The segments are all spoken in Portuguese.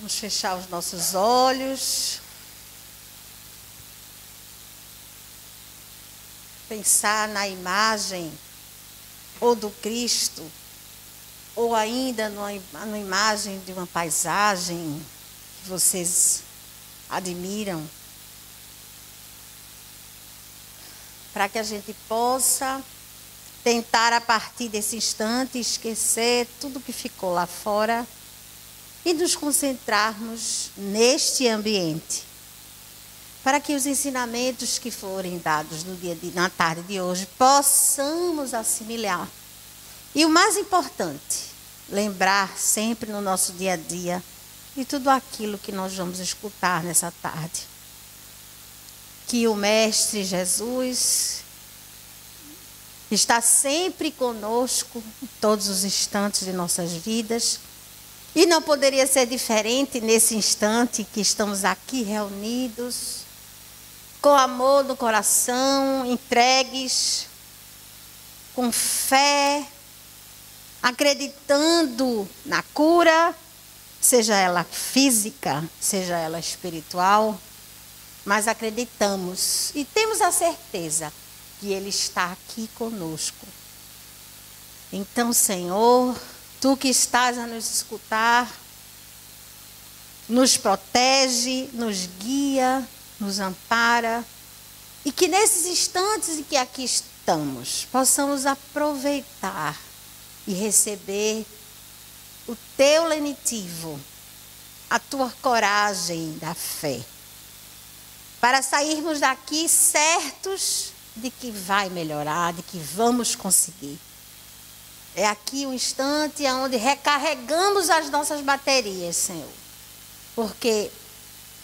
Vamos fechar os nossos olhos. Pensar na imagem ou do Cristo, ou ainda numa imagem de uma paisagem que vocês admiram, para que a gente possa tentar, a partir desse instante, esquecer tudo que ficou lá fora e nos concentrarmos neste ambiente, para que os ensinamentos que forem dados na tarde de hoje possamos assimilar. E o mais importante, lembrar sempre no nosso dia a dia de tudo aquilo que nós vamos escutar nessa tarde. Que o Mestre Jesus está sempre conosco em todos os instantes de nossas vidas. E não poderia ser diferente nesse instante que estamos aqui reunidos, com amor no coração, entregues, com fé, acreditando na cura, seja ela física, seja ela espiritual, mas acreditamos e temos a certeza que Ele está aqui conosco. Então, Senhor, Tu que estás a nos escutar, nos protege, nos guia, nos ampara, e que nesses instantes em que aqui estamos, possamos aproveitar e receber o Teu lenitivo, a Tua coragem da fé, para sairmos daqui certos de que vai melhorar, de que vamos conseguir. É aqui o instante onde recarregamos as nossas baterias, Senhor, porque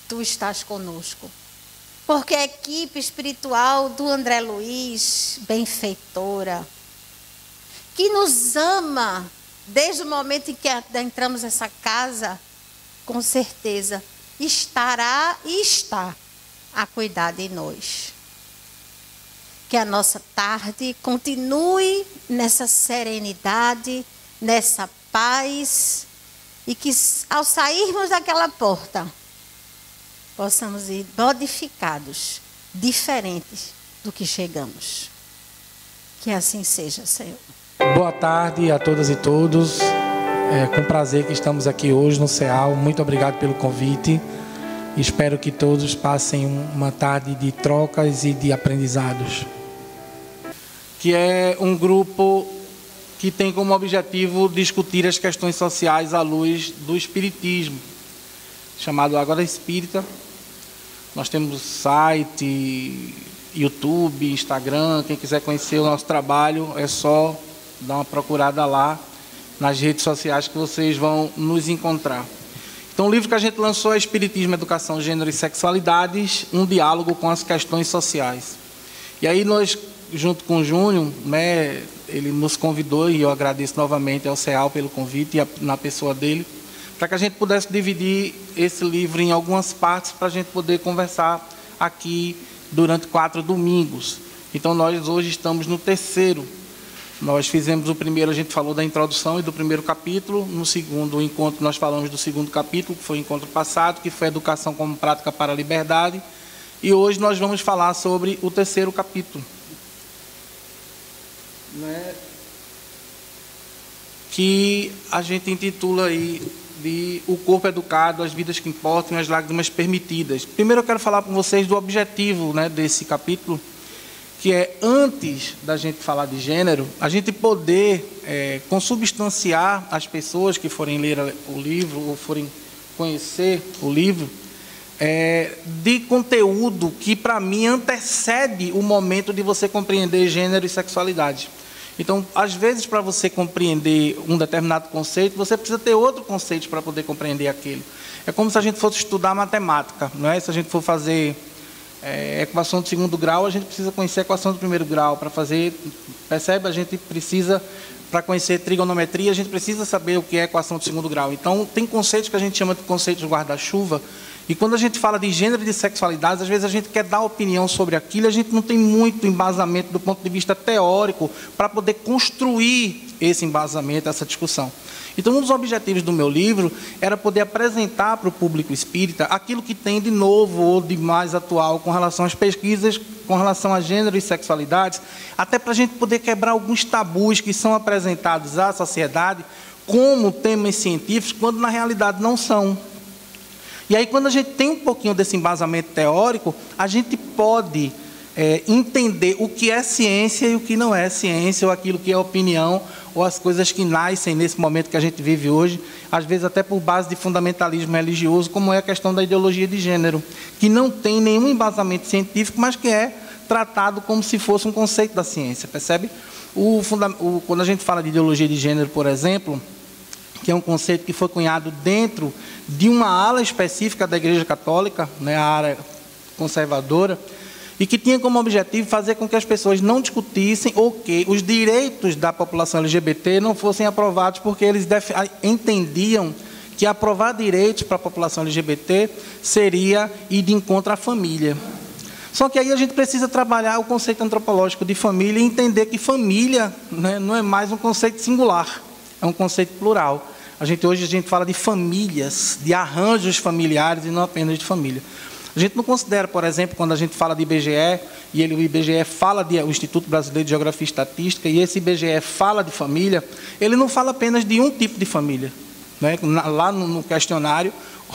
Tu estás conosco. Porque a equipe espiritual do André Luiz, benfeitora, que nos ama desde o momento em que entramos nessa casa, com certeza estará e está a cuidar de nós. Que a nossa tarde continue nessa serenidade, nessa paz, e que ao sairmos daquela porta, possamos ir modificados, diferentes do que chegamos. Que assim seja, Senhor. Boa tarde a todas e todos. É com prazer que estamos aqui hoje no CEAL. Muito obrigado pelo convite. Espero que todos passem uma tarde de trocas e de aprendizados. Que é um grupo que tem como objetivo discutir as questões sociais à luz do Espiritismo, chamado Agora Espírita. Nós temos site, YouTube, Instagram. Quem quiser conhecer o nosso trabalho, é só dar uma procurada lá nas redes sociais que vocês vão nos encontrar. Então, o livro que a gente lançou é Espiritismo, Educação, Gênero e Sexualidades, um diálogo com as questões sociais. E aí nós, junto com o Júnior, né, ele nos convidou, e eu agradeço novamente ao CEAL pelo convite e na pessoa dele, para que a gente pudesse dividir esse livro em algumas partes para a gente poder conversar aqui durante 4 domingos. Então, nós hoje estamos no 3º. Nós fizemos o primeiro, a gente falou da introdução e do primeiro capítulo. No segundo encontro, nós falamos do segundo capítulo, que foi o encontro passado, que foi Educação como Prática para a Liberdade. E hoje nós vamos falar sobre o 3º capítulo, né, que a gente intitula aí de O Corpo Educado, as Vidas que Importam e as Lágrimas Permitidas. Primeiro eu quero falar com vocês do objetivo, né, desse capítulo, que é, antes da gente falar de gênero, a gente poder consubstanciar as pessoas que forem ler o livro ou forem conhecer o livro, de conteúdo que, para mim, antecede o momento de você compreender gênero e sexualidade. Então, às vezes, para você compreender um determinado conceito, você precisa ter outro conceito para poder compreender aquele. É como se a gente fosse estudar matemática, não é? Se a gente for fazer equação do 2º grau, a gente precisa conhecer a equação do 1º grau. Para fazer, percebe? A gente precisa, para conhecer trigonometria, a gente precisa saber o que é equação do 2º grau. Então, tem conceitos que a gente chama de conceitos guarda-chuva, E quando a gente fala de gênero e de sexualidade, às vezes a gente quer dar opinião sobre aquilo, a gente não tem muito embasamento do ponto de vista teórico para poder construir esse embasamento, essa discussão. Então, um dos objetivos do meu livro era poder apresentar para o público espírita aquilo que tem de novo ou de mais atual com relação às pesquisas, com relação a gênero e sexualidades, até para a gente poder quebrar alguns tabus que são apresentados à sociedade como temas científicos, quando na realidade não são. E aí, quando a gente tem um pouquinho desse embasamento teórico, a gente pode entender o que é ciência e o que não é ciência, ou aquilo que é opinião, ou as coisas que nascem nesse momento que a gente vive hoje, às vezes até por base de fundamentalismo religioso, como é a questão da ideologia de gênero, que não tem nenhum embasamento científico, mas que é tratado como se fosse um conceito da ciência, percebe? Quando a gente fala de ideologia de gênero, por exemplo, que é um conceito que foi cunhado dentro de uma ala específica da Igreja Católica, né, a área conservadora, e que tinha como objetivo fazer com que as pessoas não discutissem ou que os direitos da população LGBT não fossem aprovados, porque eles entendiam que aprovar direitos para a população LGBT seria ir de encontro à família. Só que aí a gente precisa trabalhar o conceito antropológico de família e entender que família, né, não é mais um conceito singular, é um conceito plural. Hoje a gente fala de famílias, de arranjos familiares e não apenas de família. A gente não considera, por exemplo, quando a gente fala de IBGE, e o IBGE fala o Instituto Brasileiro de Geografia e Estatística, e esse IBGE fala de família, ele não fala apenas de um tipo de família. Né? Lá no questionário,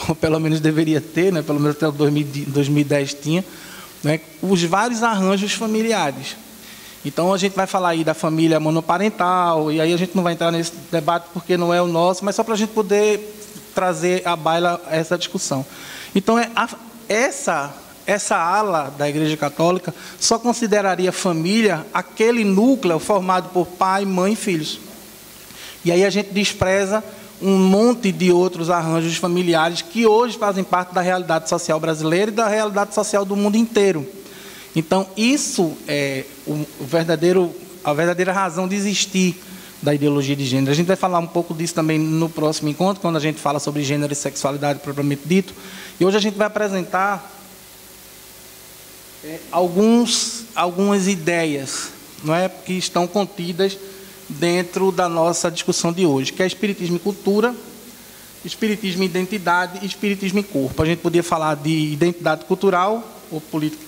ou pelo menos deveria ter, né? Pelo menos até 2010 tinha, né? Os vários arranjos familiares. Então, a gente vai falar aí da família monoparental, e aí a gente não vai entrar nesse debate porque não é o nosso, mas só para a gente poder trazer à baila essa discussão. Então, essa ala da Igreja Católica só consideraria família aquele núcleo formado por pai, mãe e filhos. E aí a gente despreza um monte de outros arranjos familiares que hoje fazem parte da realidade social brasileira e da realidade social do mundo inteiro. Então, isso é a verdadeira razão de existir da ideologia de gênero. A gente vai falar um pouco disso também no próximo encontro, quando a gente fala sobre gênero e sexualidade propriamente dito. E hoje a gente vai apresentar algumas ideias, não é, que estão contidas dentro da nossa discussão de hoje, que é espiritismo e cultura, espiritismo e identidade e espiritismo e corpo. A gente podia falar de identidade cultural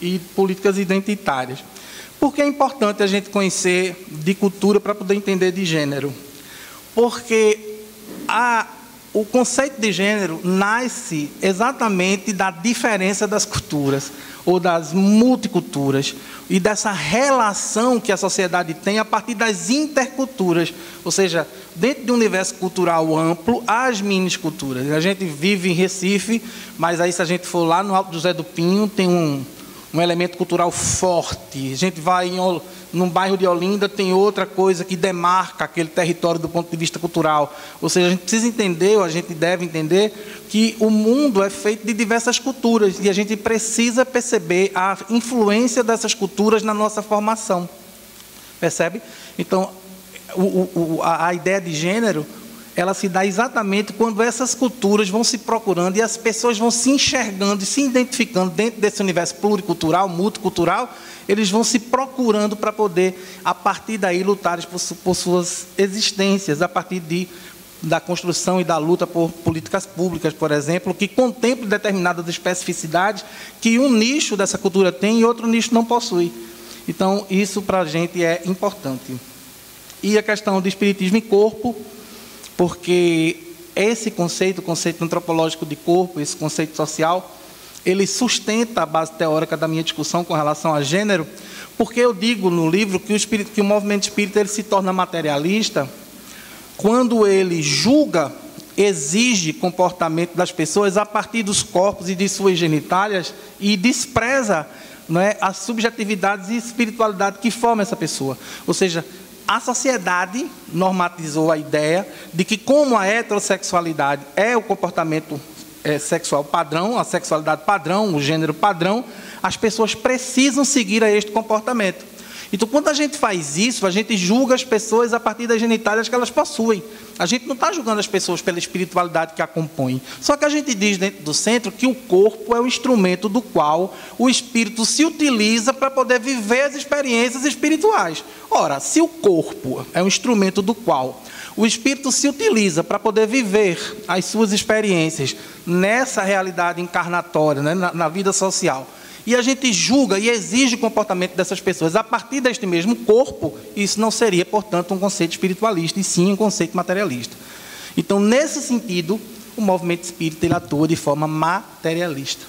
e políticas identitárias. Por que é importante a gente conhecer de cultura para poder entender de gênero? Porque o conceito de gênero nasce exatamente da diferença das culturas, ou das multiculturas, e dessa relação que a sociedade tem a partir das interculturas. Ou seja, dentro de um universo cultural amplo, há as mini-culturas. A gente vive em Recife, mas aí se a gente for lá no Alto José do Pinho, tem um elemento cultural forte. A gente vai num bairro de Olinda, tem outra coisa que demarca aquele território do ponto de vista cultural. Ou seja, a gente precisa entender, ou a gente deve entender, que o mundo é feito de diversas culturas e a gente precisa perceber a influência dessas culturas na nossa formação. Percebe? Então, a ideia de gênero, ela se dá exatamente quando essas culturas vão se procurando e as pessoas vão se enxergando e se identificando dentro desse universo pluricultural, multicultural, eles vão se procurando para poder, a partir daí, lutar por suas existências, a partir da construção e da luta por políticas públicas, por exemplo, que contemplem determinadas especificidades que um nicho dessa cultura tem e outro nicho não possui. Então, isso para a gente é importante. E a questão do espiritismo e corpo, porque esse conceito, o conceito antropológico de corpo, esse conceito social, ele sustenta a base teórica da minha discussão com relação a gênero, porque eu digo no livro que o movimento espírita ele se torna materialista quando ele julga, exige comportamento das pessoas a partir dos corpos e de suas genitálias e despreza, não é, as subjetividades e espiritualidade que formam essa pessoa. Ou seja, a sociedade normatizou a ideia de que, como a heterossexualidade é o comportamento sexual padrão, a sexualidade padrão, o gênero padrão, as pessoas precisam seguir a este comportamento. Então, quando a gente faz isso, a gente julga as pessoas a partir das genitálias que elas possuem. A gente não está julgando as pessoas pela espiritualidade que a compõe. Só que a gente diz dentro do centro que o corpo é o instrumento do qual o espírito se utiliza para poder viver as experiências espirituais. Ora, se o corpo é um instrumento do qual o espírito se utiliza para poder viver as suas experiências nessa realidade encarnatória, né, na vida social, e a gente julga e exige o comportamento dessas pessoas a partir deste mesmo corpo, isso não seria, portanto, um conceito espiritualista, e sim um conceito materialista. Então, nesse sentido, o movimento espírita ele atua de forma materialista,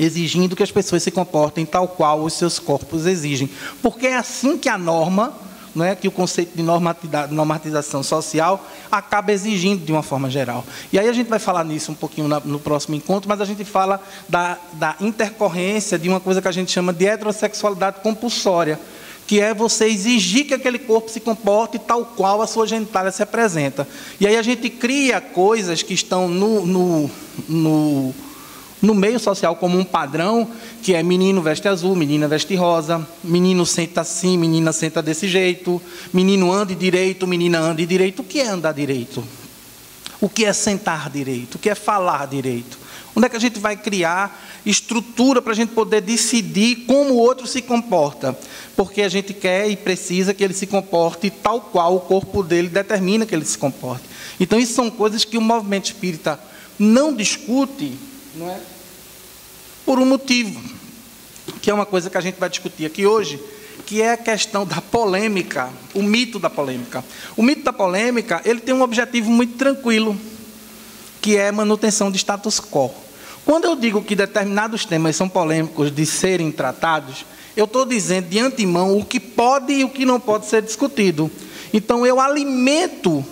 exigindo que as pessoas se comportem tal qual os seus corpos exigem. Porque é assim que a norma, não é, que o conceito de normatização social acaba exigindo de uma forma geral. E aí a gente vai falar nisso um pouquinho no próximo encontro, mas a gente fala da intercorrência de uma coisa que a gente chama de heterossexualidade compulsória, que é você exigir que aquele corpo se comporte tal qual a sua genitália se apresenta. E aí a gente cria coisas que estão no meio social como um padrão, que é menino veste azul, menina veste rosa, menino senta assim, menina senta desse jeito, menino ande direito, menina ande direito. O que é andar direito? O que é sentar direito? O que é falar direito? Onde é que a gente vai criar estrutura para a gente poder decidir como o outro se comporta? Porque a gente quer e precisa que ele se comporte tal qual o corpo dele determina que ele se comporte. Então, isso são coisas que o movimento espírita não discute, não é? Por um motivo, que é uma coisa que a gente vai discutir aqui hoje, que é a questão da polêmica, o mito da polêmica. O mito da polêmica, ele tem um objetivo muito tranquilo, que é a manutenção de status quo. Quando eu digo que determinados temas são polêmicos de serem tratados, eu estou dizendo de antemão o que pode e o que não pode ser discutido. Então, eu alimento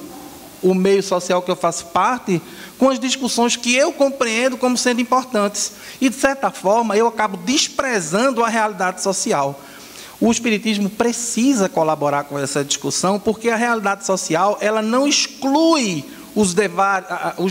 o meio social que eu faço parte com as discussões que eu compreendo como sendo importantes. E, de certa forma, eu acabo desprezando a realidade social. O Espiritismo precisa colaborar com essa discussão, porque a realidade social ela não exclui os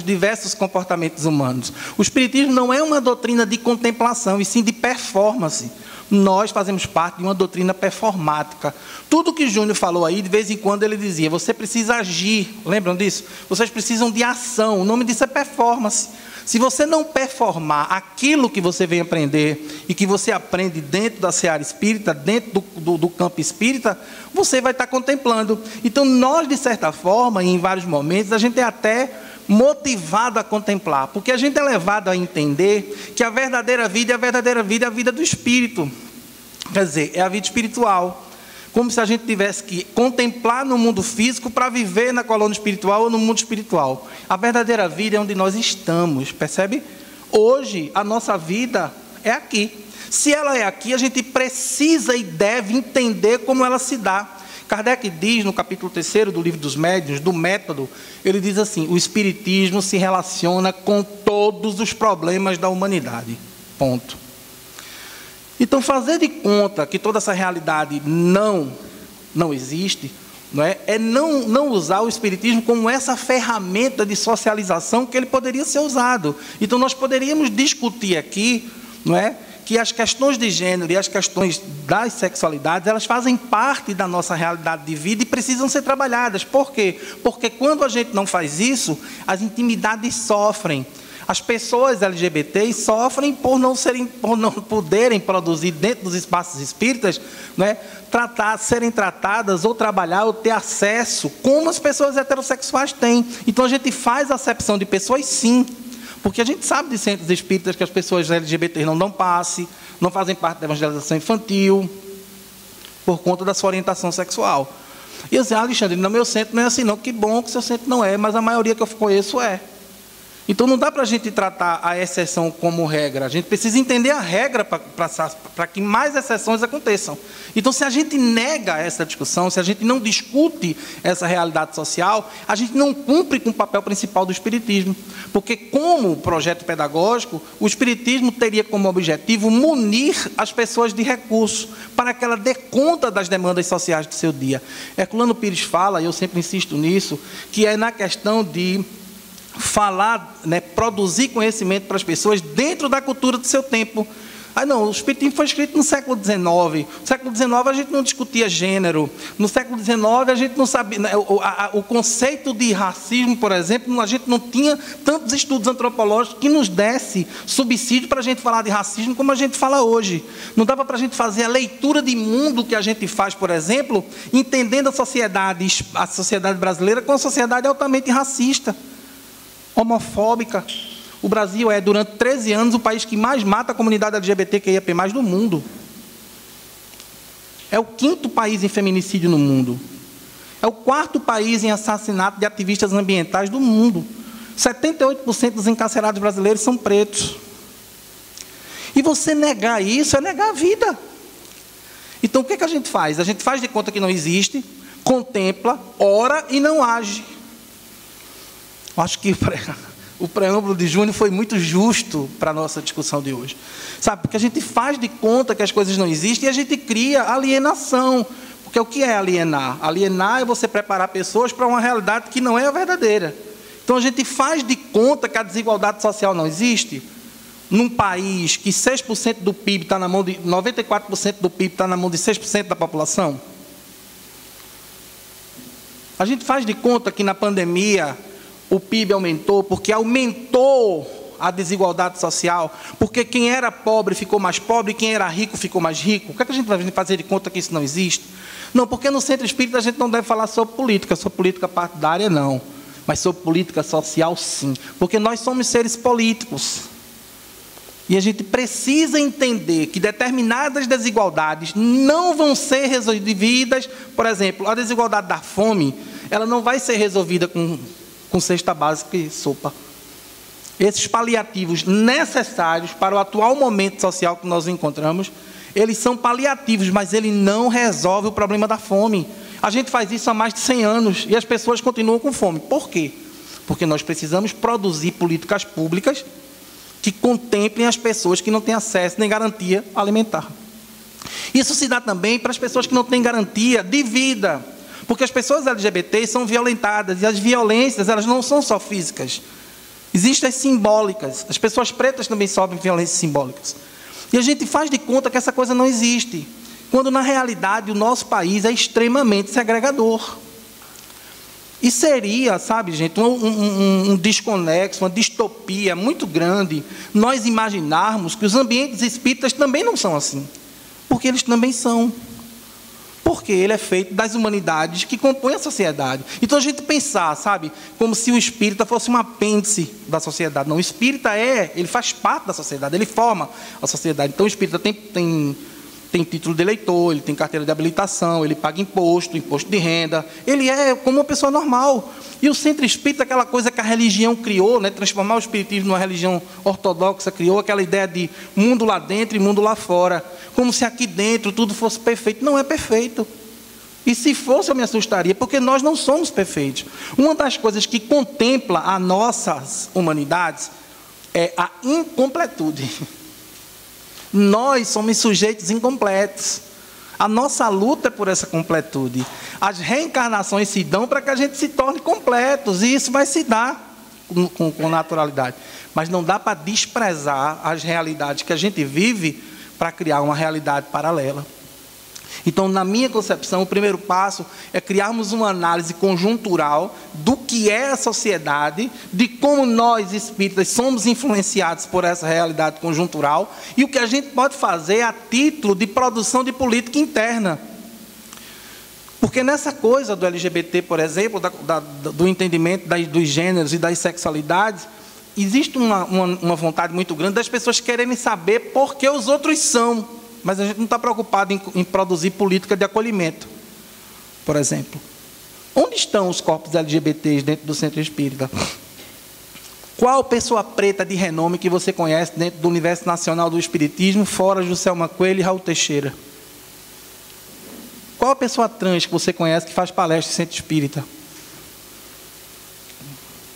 diversos comportamentos humanos. O Espiritismo não é uma doutrina de contemplação, e sim de performance. Nós fazemos parte de uma doutrina performática. Tudo que Júnior falou aí, de vez em quando ele dizia, você precisa agir, lembram disso? Vocês precisam de ação, o nome disso é performance. Se você não performar aquilo que você vem aprender, e que você aprende dentro da seara espírita, dentro do campo espírita, você vai estar contemplando. Então nós, de certa forma, em vários momentos, a gente é até motivado a contemplar, porque a gente é levado a entender que a verdadeira vida é a vida do espírito, quer dizer, é a vida espiritual, como se a gente tivesse que contemplar no mundo físico para viver na colônia espiritual ou no mundo espiritual. A verdadeira vida é onde nós estamos, percebe? Hoje a nossa vida é aqui. Se ela é aqui, a gente precisa e deve entender como ela se dá. Kardec diz no capítulo 3º do Livro dos Médiuns, do método, ele diz assim, o Espiritismo se relaciona com todos os problemas da humanidade. Ponto. Então, fazer de conta que toda essa realidade não existe, não usar o Espiritismo como essa ferramenta de socialização que ele poderia ser usado. Então, nós poderíamos discutir aqui, que as questões de gênero e as questões das sexualidades, elas fazem parte da nossa realidade de vida e precisam ser trabalhadas. Por quê? Porque quando a gente não faz isso, as intimidades sofrem. As pessoas LGBTs sofrem por não poderem produzir dentro dos espaços espíritas, serem tratadas ou trabalhar ou ter acesso como as pessoas heterossexuais têm. Então a gente faz acepção de pessoas sim, porque a gente sabe de centros espíritas que as pessoas LGBTs não dão passe, não fazem parte da evangelização infantil, por conta da sua orientação sexual. E eu disse, Alexandre, no meu centro não é assim não, que bom que o seu centro não é, mas a maioria que eu conheço é. Então não dá para a gente tratar a exceção como regra, a gente precisa entender a regra para que mais exceções aconteçam. Então se a gente nega essa discussão, se a gente não discute essa realidade social, a gente não cumpre com o papel principal do Espiritismo. Porque como projeto pedagógico, o Espiritismo teria como objetivo munir as pessoas de recursos, para que ela dê conta das demandas sociais do seu dia. Herculano Pires fala, e eu sempre insisto nisso, que é na questão de falar, produzir conhecimento para as pessoas dentro da cultura do seu tempo. Não, o espiritismo foi escrito no século XIX. No século XIX a gente não discutia gênero. No século XIX a gente não sabia... O conceito de racismo, por exemplo, a gente não tinha tantos estudos antropológicos que nos desse subsídio para a gente falar de racismo como a gente fala hoje. Não dava para a gente fazer a leitura de mundo que a gente faz, por exemplo, entendendo a sociedade brasileira como uma sociedade altamente racista, homofóbica. O Brasil é, durante 13 anos, o país que mais mata a comunidade LGBTQIAP+ do mundo. É o 5º país em feminicídio no mundo. É o 4º país em assassinato de ativistas ambientais do mundo. 78% dos encarcerados brasileiros são pretos. E você negar isso é negar a vida. Então, o que a gente faz? A gente faz de conta que não existe, contempla, ora e não age. Eu acho que o preâmbulo de Júnior foi muito justo para a nossa discussão de hoje. Sabe, porque a gente faz de conta que as coisas não existem e a gente cria alienação. Porque o que é alienar? Alienar é você preparar pessoas para uma realidade que não é a verdadeira. Então a gente faz de conta que a desigualdade social não existe. Num país que 6% do PIB está na mão de... 94% do PIB está na mão de 6% da população. A gente faz de conta que na pandemia o PIB aumentou porque aumentou a desigualdade social, porque quem era pobre ficou mais pobre e quem era rico ficou mais rico. O que a gente vai fazer de conta que isso não existe? Não, porque no centro espírita a gente não deve falar sobre política partidária não, mas sobre política social sim, porque nós somos seres políticos. E a gente precisa entender que determinadas desigualdades não vão ser resolvidas. Por exemplo, a desigualdade da fome, ela não vai ser resolvida com cesta básica e sopa. Esses paliativos necessários para o atual momento social que nós encontramos, eles são paliativos, mas ele não resolve o problema da fome. A gente faz isso há mais de 100 anos e as pessoas continuam com fome. Por quê? Porque nós precisamos produzir políticas públicas que contemplem as pessoas que não têm acesso nem garantia alimentar. Isso se dá também para as pessoas que não têm garantia de vida, porque as pessoas LGBT são violentadas, e as violências, elas não são só físicas, existem as simbólicas. As pessoas pretas também sofrem violências simbólicas. E a gente faz de conta que essa coisa não existe, quando na realidade o nosso país é extremamente segregador. E seria, sabe, gente, um desconexo, uma distopia muito grande nós imaginarmos que os ambientes espíritas também não são assim. Porque eles também são. Porque ele é feito das humanidades que compõem a sociedade. Então a gente pensar, sabe, como se o espírita fosse um apêndice da sociedade. Não, o espírita ele faz parte da sociedade, ele forma a sociedade. Então o espírita tem título de eleitor, ele tem carteira de habilitação, ele paga imposto de renda, ele é como uma pessoa normal. E o centro espírita, aquela coisa que a religião criou, né, transformar o espiritismo numa religião ortodoxa, criou aquela ideia de mundo lá dentro e mundo lá fora, como se aqui dentro tudo fosse perfeito. Não é perfeito. E se fosse eu me assustaria, porque nós não somos perfeitos. Uma das coisas que contempla as nossas humanidades é a incompletude. Nós somos sujeitos incompletos. A nossa luta é por essa completude. As reencarnações se dão para que a gente se torne completos. E isso vai se dar com naturalidade. Mas não dá para desprezar as realidades que a gente vive para criar uma realidade paralela. Então, na minha concepção, o primeiro passo é criarmos uma análise conjuntural do que é a sociedade, de como nós, espíritas, somos influenciados por essa realidade conjuntural e o que a gente pode fazer a título de produção de política interna. Porque nessa coisa do LGBT, por exemplo, do entendimento dos gêneros e das sexualidades, existe uma vontade muito grande das pessoas quererem saber por que os outros são. Mas a gente não está preocupado em produzir política de acolhimento, por exemplo. Onde estão os corpos LGBTs dentro do centro espírita? Qual pessoa preta de renome que você conhece dentro do universo nacional do espiritismo, fora Juscelma Coelho e Raul Teixeira? Qual a pessoa trans que você conhece que faz palestra em centro espírita?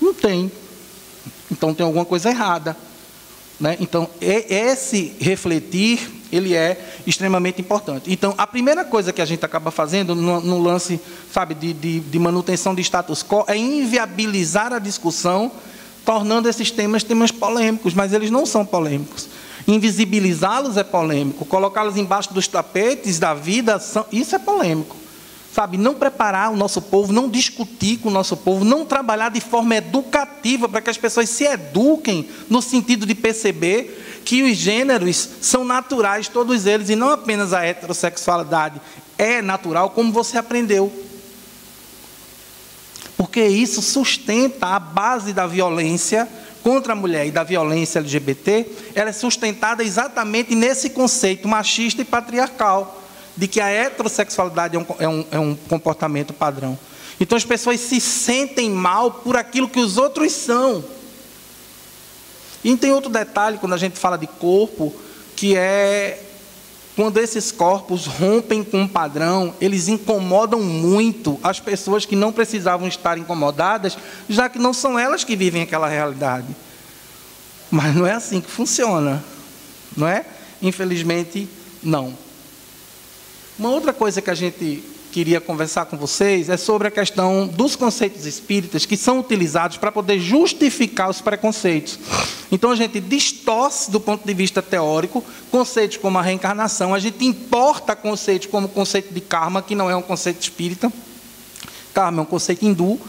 Não tem. Então tem alguma coisa errada. Né? Então, esse refletir, ele é extremamente importante. Então, a primeira coisa que a gente acaba fazendo no lance, sabe, de manutenção de status quo, é inviabilizar a discussão, tornando esses temas polêmicos, mas eles não são polêmicos. Invisibilizá-los é polêmico. Colocá-los embaixo dos tapetes da vida, isso é polêmico. Sabe, não preparar o nosso povo, não discutir com o nosso povo, não trabalhar de forma educativa para que as pessoas se eduquem no sentido de perceber que os gêneros são naturais, todos eles, e não apenas a heterossexualidade é natural, como você aprendeu. Porque isso sustenta a base da violência contra a mulher e da violência LGBT, ela é sustentada exatamente nesse conceito machista e patriarcal, de que a heterossexualidade é um comportamento padrão. Então as pessoas se sentem mal por aquilo que os outros são. E tem outro detalhe, quando a gente fala de corpo, que é quando esses corpos rompem com um padrão, eles incomodam muito as pessoas que não precisavam estar incomodadas, já que não são elas que vivem aquela realidade. Mas não é assim que funciona, não é? Infelizmente, não. Uma outra coisa que a gente queria conversar com vocês é sobre a questão dos conceitos espíritas que são utilizados para poder justificar os preconceitos. Então a gente distorce do ponto de vista teórico conceitos como a reencarnação, a gente importa conceitos como o conceito de karma, que não é um conceito espírita. Karma é um conceito hindu,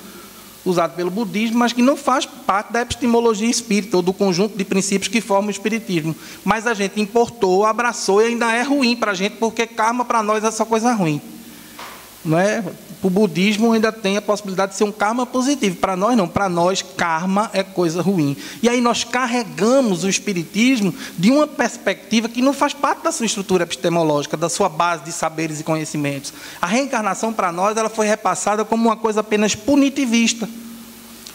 usado pelo budismo, mas que não faz parte da epistemologia espírita, ou do conjunto de princípios que formam o espiritismo. Mas a gente importou, abraçou, e ainda é ruim para a gente, porque karma para nós é só coisa ruim. Não é? O budismo ainda tem a possibilidade de ser um karma positivo. Para nós não, para nós karma é coisa ruim. E aí nós carregamos o espiritismo de uma perspectiva que não faz parte da sua estrutura epistemológica, da sua base de saberes e conhecimentos. A reencarnação para nós ela foi repassada como uma coisa apenas punitivista.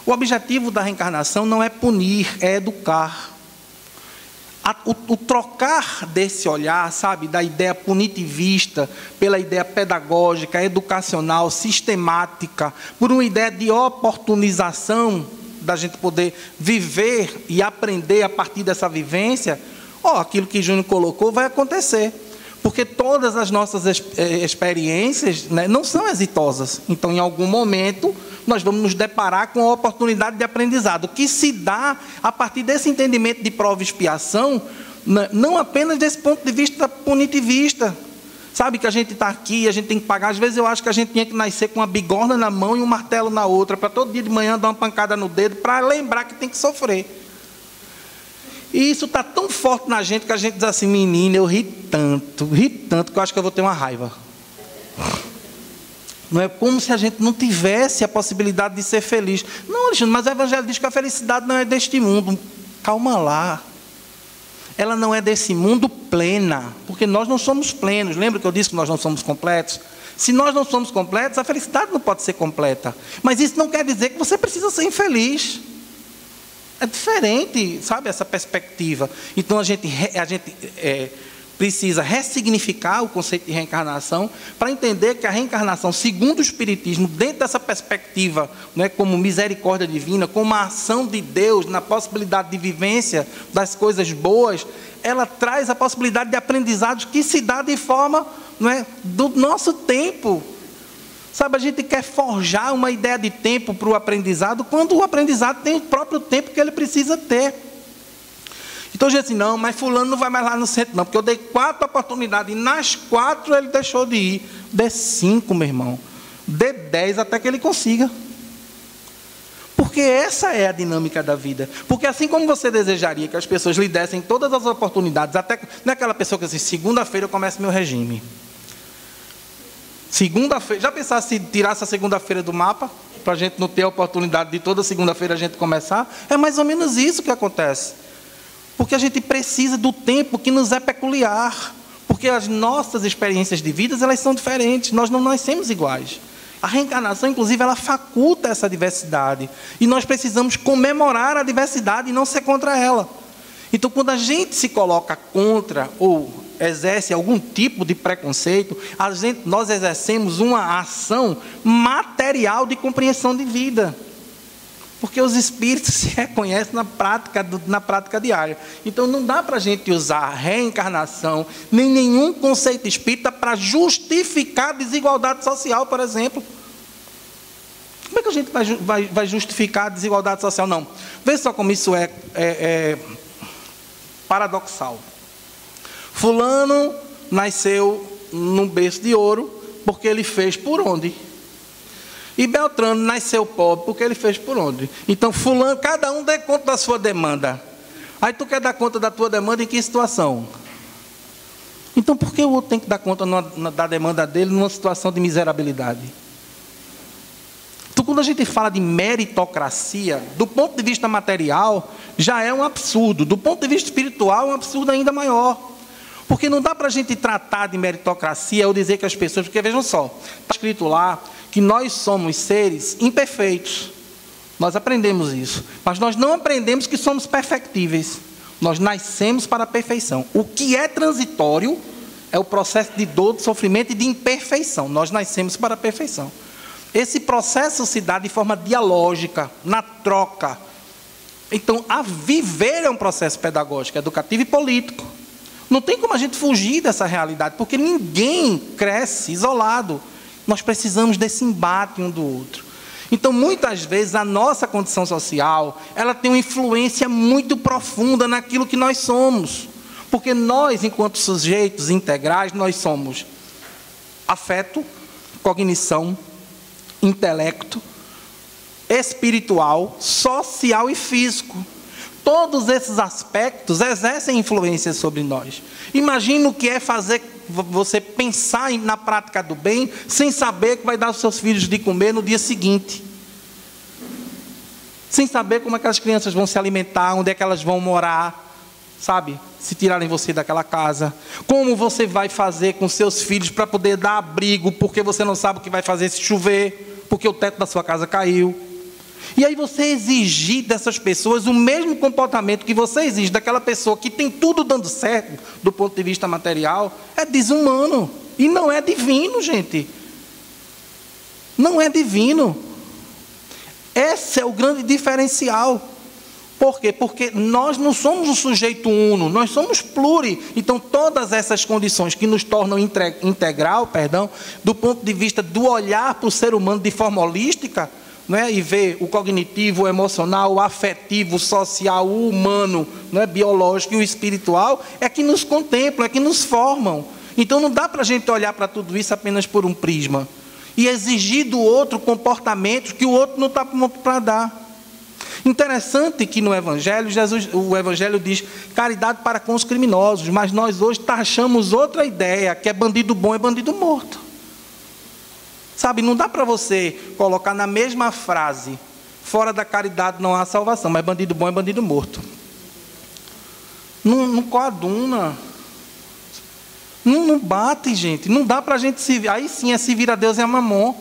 O objetivo da reencarnação não é punir, é educar. O trocar desse olhar, sabe, da ideia punitivista, pela ideia pedagógica, educacional, sistemática, por uma ideia de oportunização, da gente poder viver e aprender a partir dessa vivência, aquilo que Júnior colocou vai acontecer. Porque todas as nossas experiências, né, não são exitosas. Então, em algum momento, nós vamos nos deparar com a oportunidade de aprendizado, que se dá a partir desse entendimento de prova e expiação, não apenas desse ponto de vista punitivista. Sabe que a gente está aqui, a gente tem que pagar. Às vezes eu acho que a gente tinha que nascer com uma bigorna na mão e um martelo na outra, para todo dia de manhã dar uma pancada no dedo, para lembrar que tem que sofrer. E isso está tão forte na gente que a gente diz assim, menina, eu ri tanto, que eu acho que eu vou ter uma raiva. Não é como se a gente não tivesse a possibilidade de ser feliz. Não, Alexandre, mas o Evangelho diz que a felicidade não é deste mundo. Calma lá. Ela não é desse mundo plena, porque nós não somos plenos. Lembra que eu disse que nós não somos completos? Se nós não somos completos, a felicidade não pode ser completa. Mas isso não quer dizer que você precisa ser infeliz. É diferente, sabe, essa perspectiva. Então, a gente precisa ressignificar o conceito de reencarnação para entender que a reencarnação, segundo o Espiritismo, dentro dessa perspectiva, né, como misericórdia divina, como a ação de Deus na possibilidade de vivência das coisas boas, ela traz a possibilidade de aprendizados que se dá de forma, não é, do nosso tempo. Sabe, a gente quer forjar uma ideia de tempo para o aprendizado, quando o aprendizado tem o próprio tempo que ele precisa ter. Então, a gente diz assim, não, mas fulano não vai mais lá no centro, não, porque eu dei 4 oportunidades, e nas 4 ele deixou de ir. Dê 5, meu irmão. Dê 10 até que ele consiga. Porque essa é a dinâmica da vida. Porque assim como você desejaria que as pessoas lhe dessem todas as oportunidades, até naquela pessoa que diz, segunda-feira eu começo meu regime. Segunda-feira, já pensasse se tirasse a segunda-feira do mapa, para a gente não ter a oportunidade de toda segunda-feira a gente começar? É mais ou menos isso que acontece. Porque a gente precisa do tempo que nos é peculiar. Porque as nossas experiências de vida, elas são diferentes, nós não nascemos iguais. A reencarnação, inclusive, ela faculta essa diversidade. E nós precisamos comemorar a diversidade e não ser contra ela. Então, quando a gente se coloca contra ou exerce algum tipo de preconceito, nós exercemos uma ação material de compreensão de vida. Porque os espíritos se reconhecem na prática diária. Então, não dá para a gente usar a reencarnação, nem nenhum conceito espírita para justificar a desigualdade social, por exemplo. Como é que a gente vai justificar a desigualdade social? Não. Veja só como isso é paradoxal. fulano nasceu num berço de ouro porque ele fez por onde? E Beltrano nasceu pobre porque ele fez por onde? Então fulano, cada um dê conta da sua demanda. Aí tu quer dar conta da tua demanda em que situação? Então por que o outro tem que dar conta da demanda dele numa situação de miserabilidade? Então quando a gente fala de meritocracia, do ponto de vista material, já é um absurdo. Do ponto de vista espiritual, é um absurdo ainda maior. Porque não dá para a gente tratar de meritocracia ou dizer que as pessoas... Porque vejam só, está escrito lá que nós somos seres imperfeitos. Nós aprendemos isso. Mas nós não aprendemos que somos perfectíveis. Nós nascemos para a perfeição. O que é transitório é o processo de dor, de sofrimento e de imperfeição. Nós nascemos para a perfeição. Esse processo se dá de forma dialógica, na troca. Então, a viver é um processo pedagógico, educativo e político. Não tem como a gente fugir dessa realidade, porque ninguém cresce isolado. Nós precisamos desse embate um do outro. Então, muitas vezes, a nossa condição social, ela tem uma influência muito profunda naquilo que nós somos. Porque nós, enquanto sujeitos integrais, nós somos afeto, cognição, intelecto, espiritual, social e físico. Todos esses aspectos exercem influência sobre nós. Imagina o que é fazer você pensar na prática do bem sem saber que vai dar aos seus filhos de comer no dia seguinte. Sem saber como é que as crianças vão se alimentar, onde é que elas vão morar, sabe? Se tirarem você daquela casa. Como você vai fazer com seus filhos para poder dar abrigo, porque você não sabe o que vai fazer se chover, porque o teto da sua casa caiu. E aí você exigir dessas pessoas o mesmo comportamento que você exige daquela pessoa que tem tudo dando certo do ponto de vista material, é desumano. E não é divino, gente. Não é divino. Esse é o grande diferencial. Por quê? Porque nós não somos um sujeito uno, nós somos pluri. Então todas essas condições que nos tornam integral, do ponto de vista do olhar para o ser humano de forma holística, né, e ver o cognitivo, o emocional, o afetivo, o social, o humano, né, biológico e o espiritual, é que nos contemplam, é que nos formam. Então não dá para a gente olhar para tudo isso apenas por um prisma e exigir do outro comportamentos que o outro não está pronto para dar. Interessante que no Evangelho, o Evangelho diz caridade para com os criminosos, mas nós hoje taxamos outra ideia, que é bandido bom é bandido morto. Sabe, não dá para você colocar na mesma frase, fora da caridade não há salvação, mas bandido bom é bandido morto. Não coaduna. Não bate, gente. Não dá para a gente se... Aí sim é se vir a Deus e a Mamon.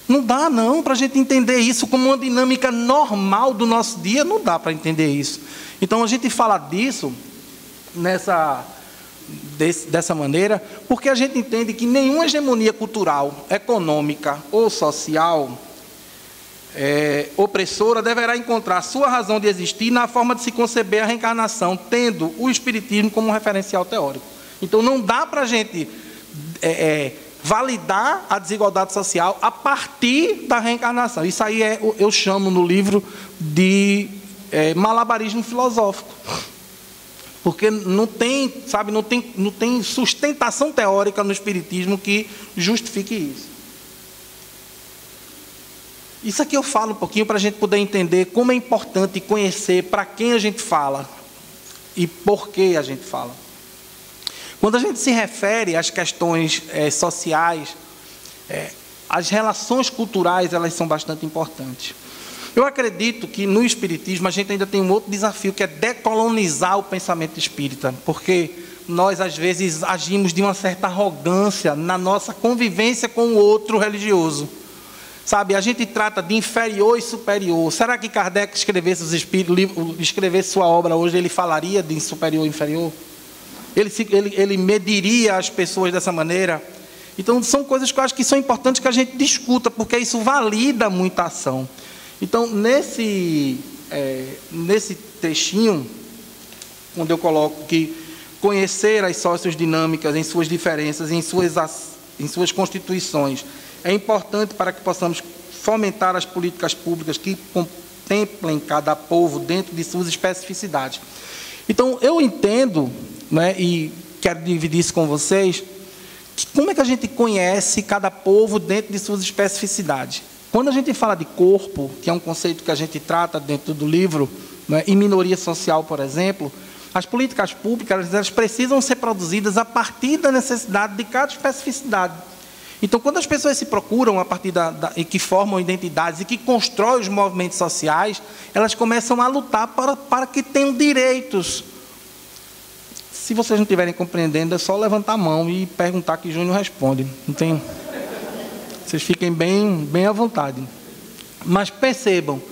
Não dá não para a gente entender isso como uma dinâmica normal do nosso dia. Não dá para entender isso. Então a gente fala disso dessa maneira, porque a gente entende que nenhuma hegemonia cultural, econômica ou social opressora deverá encontrar sua razão de existir na forma de se conceber a reencarnação, tendo o espiritismo como um referencial teórico. Então não dá para a gente validar a desigualdade social a partir da reencarnação. Isso aí eu chamo no livro de malabarismo filosófico. Porque não tem, sabe, não tem sustentação teórica no espiritismo que justifique isso. Isso aqui eu falo um pouquinho para a gente poder entender como é importante conhecer para quem a gente fala e por que a gente fala. Quando a gente se refere às questões sociais, as relações culturais, elas são bastante importantes. Eu acredito que no espiritismo a gente ainda tem um outro desafio, que é decolonizar o pensamento espírita, porque nós às vezes agimos de uma certa arrogância na nossa convivência com o outro religioso. Sabe, a gente trata de inferior e superior. Será que Kardec escrevesse sua obra hoje, ele falaria de superior e inferior? Ele mediria as pessoas dessa maneira? Então são coisas que eu acho que são importantes que a gente discuta, porque isso valida muita ação. Então, nesse trechinho, onde eu coloco que conhecer as sociodinâmicas em suas diferenças, em suas constituições, é importante para que possamos fomentar as políticas públicas que contemplem cada povo dentro de suas especificidades. Então, eu entendo, né, e quero dividir isso com vocês, que como é que a gente conhece cada povo dentro de suas especificidades. Quando a gente fala de corpo, que é um conceito que a gente trata dentro do livro, né, e minoria social, por exemplo, as políticas públicas elas precisam ser produzidas a partir da necessidade de cada especificidade. Então, quando as pessoas se procuram a partir e que formam identidades e que constroem os movimentos sociais, elas começam a lutar para que tenham direitos. Se vocês não estiverem compreendendo, é só levantar a mão e perguntar que Júnior responde. Não tem... Vocês fiquem bem à vontade. Mas percebam,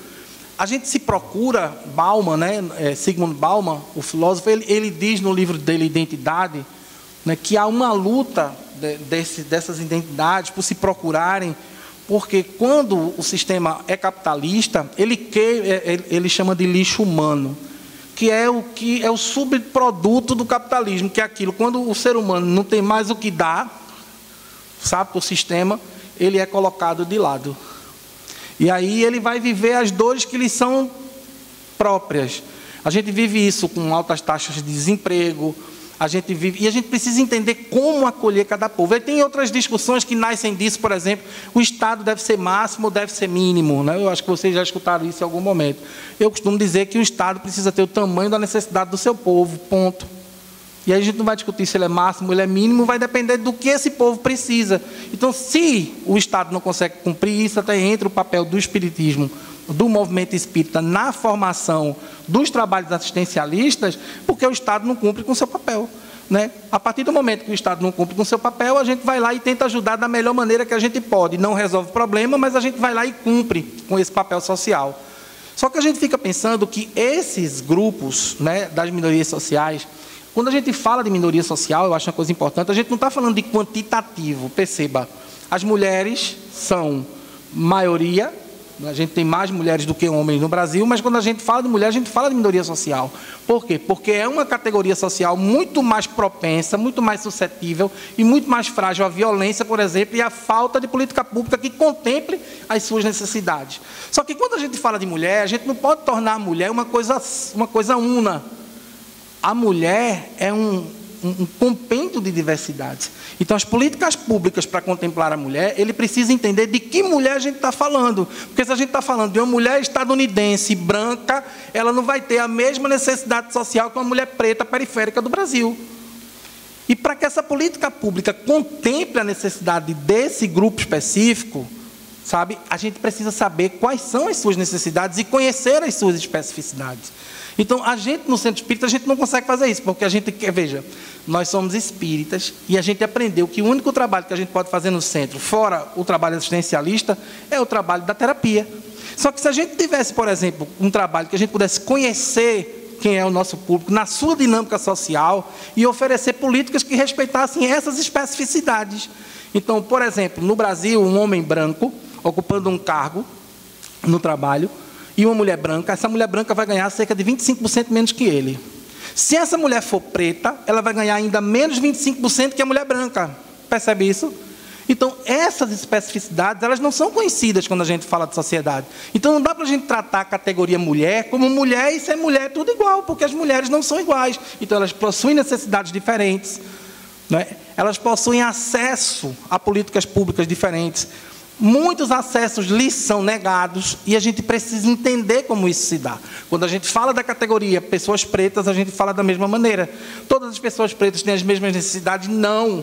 a gente se procura, Bauman, né, Zygmunt Bauman, o filósofo, ele diz no livro dele, Identidade, né, que há uma luta dessas identidades por se procurarem, porque quando o sistema é capitalista, ele chama de lixo humano, que é o subproduto do capitalismo, que é aquilo, quando o ser humano não tem mais o que dar, sabe, para o sistema, ele é colocado de lado. E aí ele vai viver as dores que lhe são próprias. A gente vive isso com altas taxas de desemprego, e a gente precisa entender como acolher cada povo. E tem outras discussões que nascem disso, por exemplo, o Estado deve ser máximo ou deve ser mínimo, né? Eu acho que vocês já escutaram isso em algum momento. Eu costumo dizer que o Estado precisa ter o tamanho da necessidade do seu povo, ponto. E aí a gente não vai discutir se ele é máximo ou ele é mínimo, vai depender do que esse povo precisa. Então, se o Estado não consegue cumprir isso, até entra o papel do espiritismo, do movimento espírita na formação dos trabalhos assistencialistas, porque o Estado não cumpre com o seu papel, né? A partir do momento que o Estado não cumpre com o seu papel, a gente vai lá e tenta ajudar da melhor maneira que a gente pode. Não resolve o problema, mas a gente vai lá e cumpre com esse papel social. Só que a gente fica pensando que esses grupos, né, das minorias sociais, quando a gente fala de minoria social, eu acho uma coisa importante, a gente não está falando de quantitativo, perceba. As mulheres são maioria, a gente tem mais mulheres do que homens no Brasil, mas quando a gente fala de mulher, a gente fala de minoria social. Por quê? Porque é uma categoria social muito mais propensa, muito mais suscetível e muito mais frágil à violência, por exemplo, e à falta de política pública que contemple as suas necessidades. Só que quando a gente fala de mulher, a gente não pode tornar a mulher uma coisa una. A mulher é um compêndio de diversidades. Então, as políticas públicas para contemplar a mulher, ele precisa entender de que mulher a gente está falando. Porque se a gente está falando de uma mulher estadunidense, branca, ela não vai ter a mesma necessidade social que uma mulher preta periférica do Brasil. E para que essa política pública contemple a necessidade desse grupo específico, sabe, a gente precisa saber quais são as suas necessidades e conhecer as suas especificidades. Então, a gente, no centro espírita, a gente não consegue fazer isso, porque a gente quer, veja, nós somos espíritas e a gente aprendeu que o único trabalho que a gente pode fazer no centro, fora o trabalho assistencialista, é o trabalho da terapia. Só que se a gente tivesse, por exemplo, um trabalho que a gente pudesse conhecer quem é o nosso público, na sua dinâmica social, e oferecer políticas que respeitassem essas especificidades. Então, por exemplo, no Brasil, um homem branco, ocupando um cargo no trabalho, e uma mulher branca, essa mulher branca vai ganhar cerca de 25% menos que ele. Se essa mulher for preta, ela vai ganhar ainda menos 25% que a mulher branca. Percebe isso? Então, essas especificidades, elas não são conhecidas quando a gente fala de sociedade. Então, não dá para a gente tratar a categoria mulher como mulher e ser mulher tudo igual, porque as mulheres não são iguais. Então, elas possuem necessidades diferentes, né? Elas possuem acesso a políticas públicas diferentes. Muitos acessos lhes são negados e a gente precisa entender como isso se dá. Quando a gente fala da categoria pessoas pretas, a gente fala da mesma maneira. Todas as pessoas pretas têm as mesmas necessidades? Não.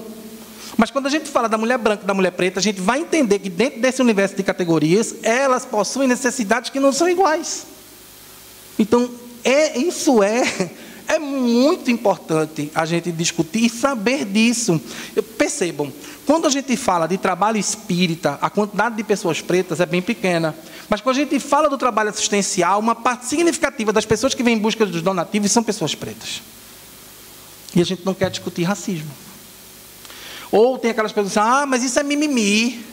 Mas quando a gente fala da mulher branca e da mulher preta, a gente vai entender que dentro desse universo de categorias, elas possuem necessidades que não são iguais. Então, isso é muito importante a gente discutir e saber disso. Percebam, quando a gente fala de trabalho espírita, a quantidade de pessoas pretas é bem pequena. Mas quando a gente fala do trabalho assistencial, uma parte significativa das pessoas que vêm em busca dos donativos são pessoas pretas. E a gente não quer discutir racismo. Ou tem aquelas pessoas que dizem, mas isso é mimimi,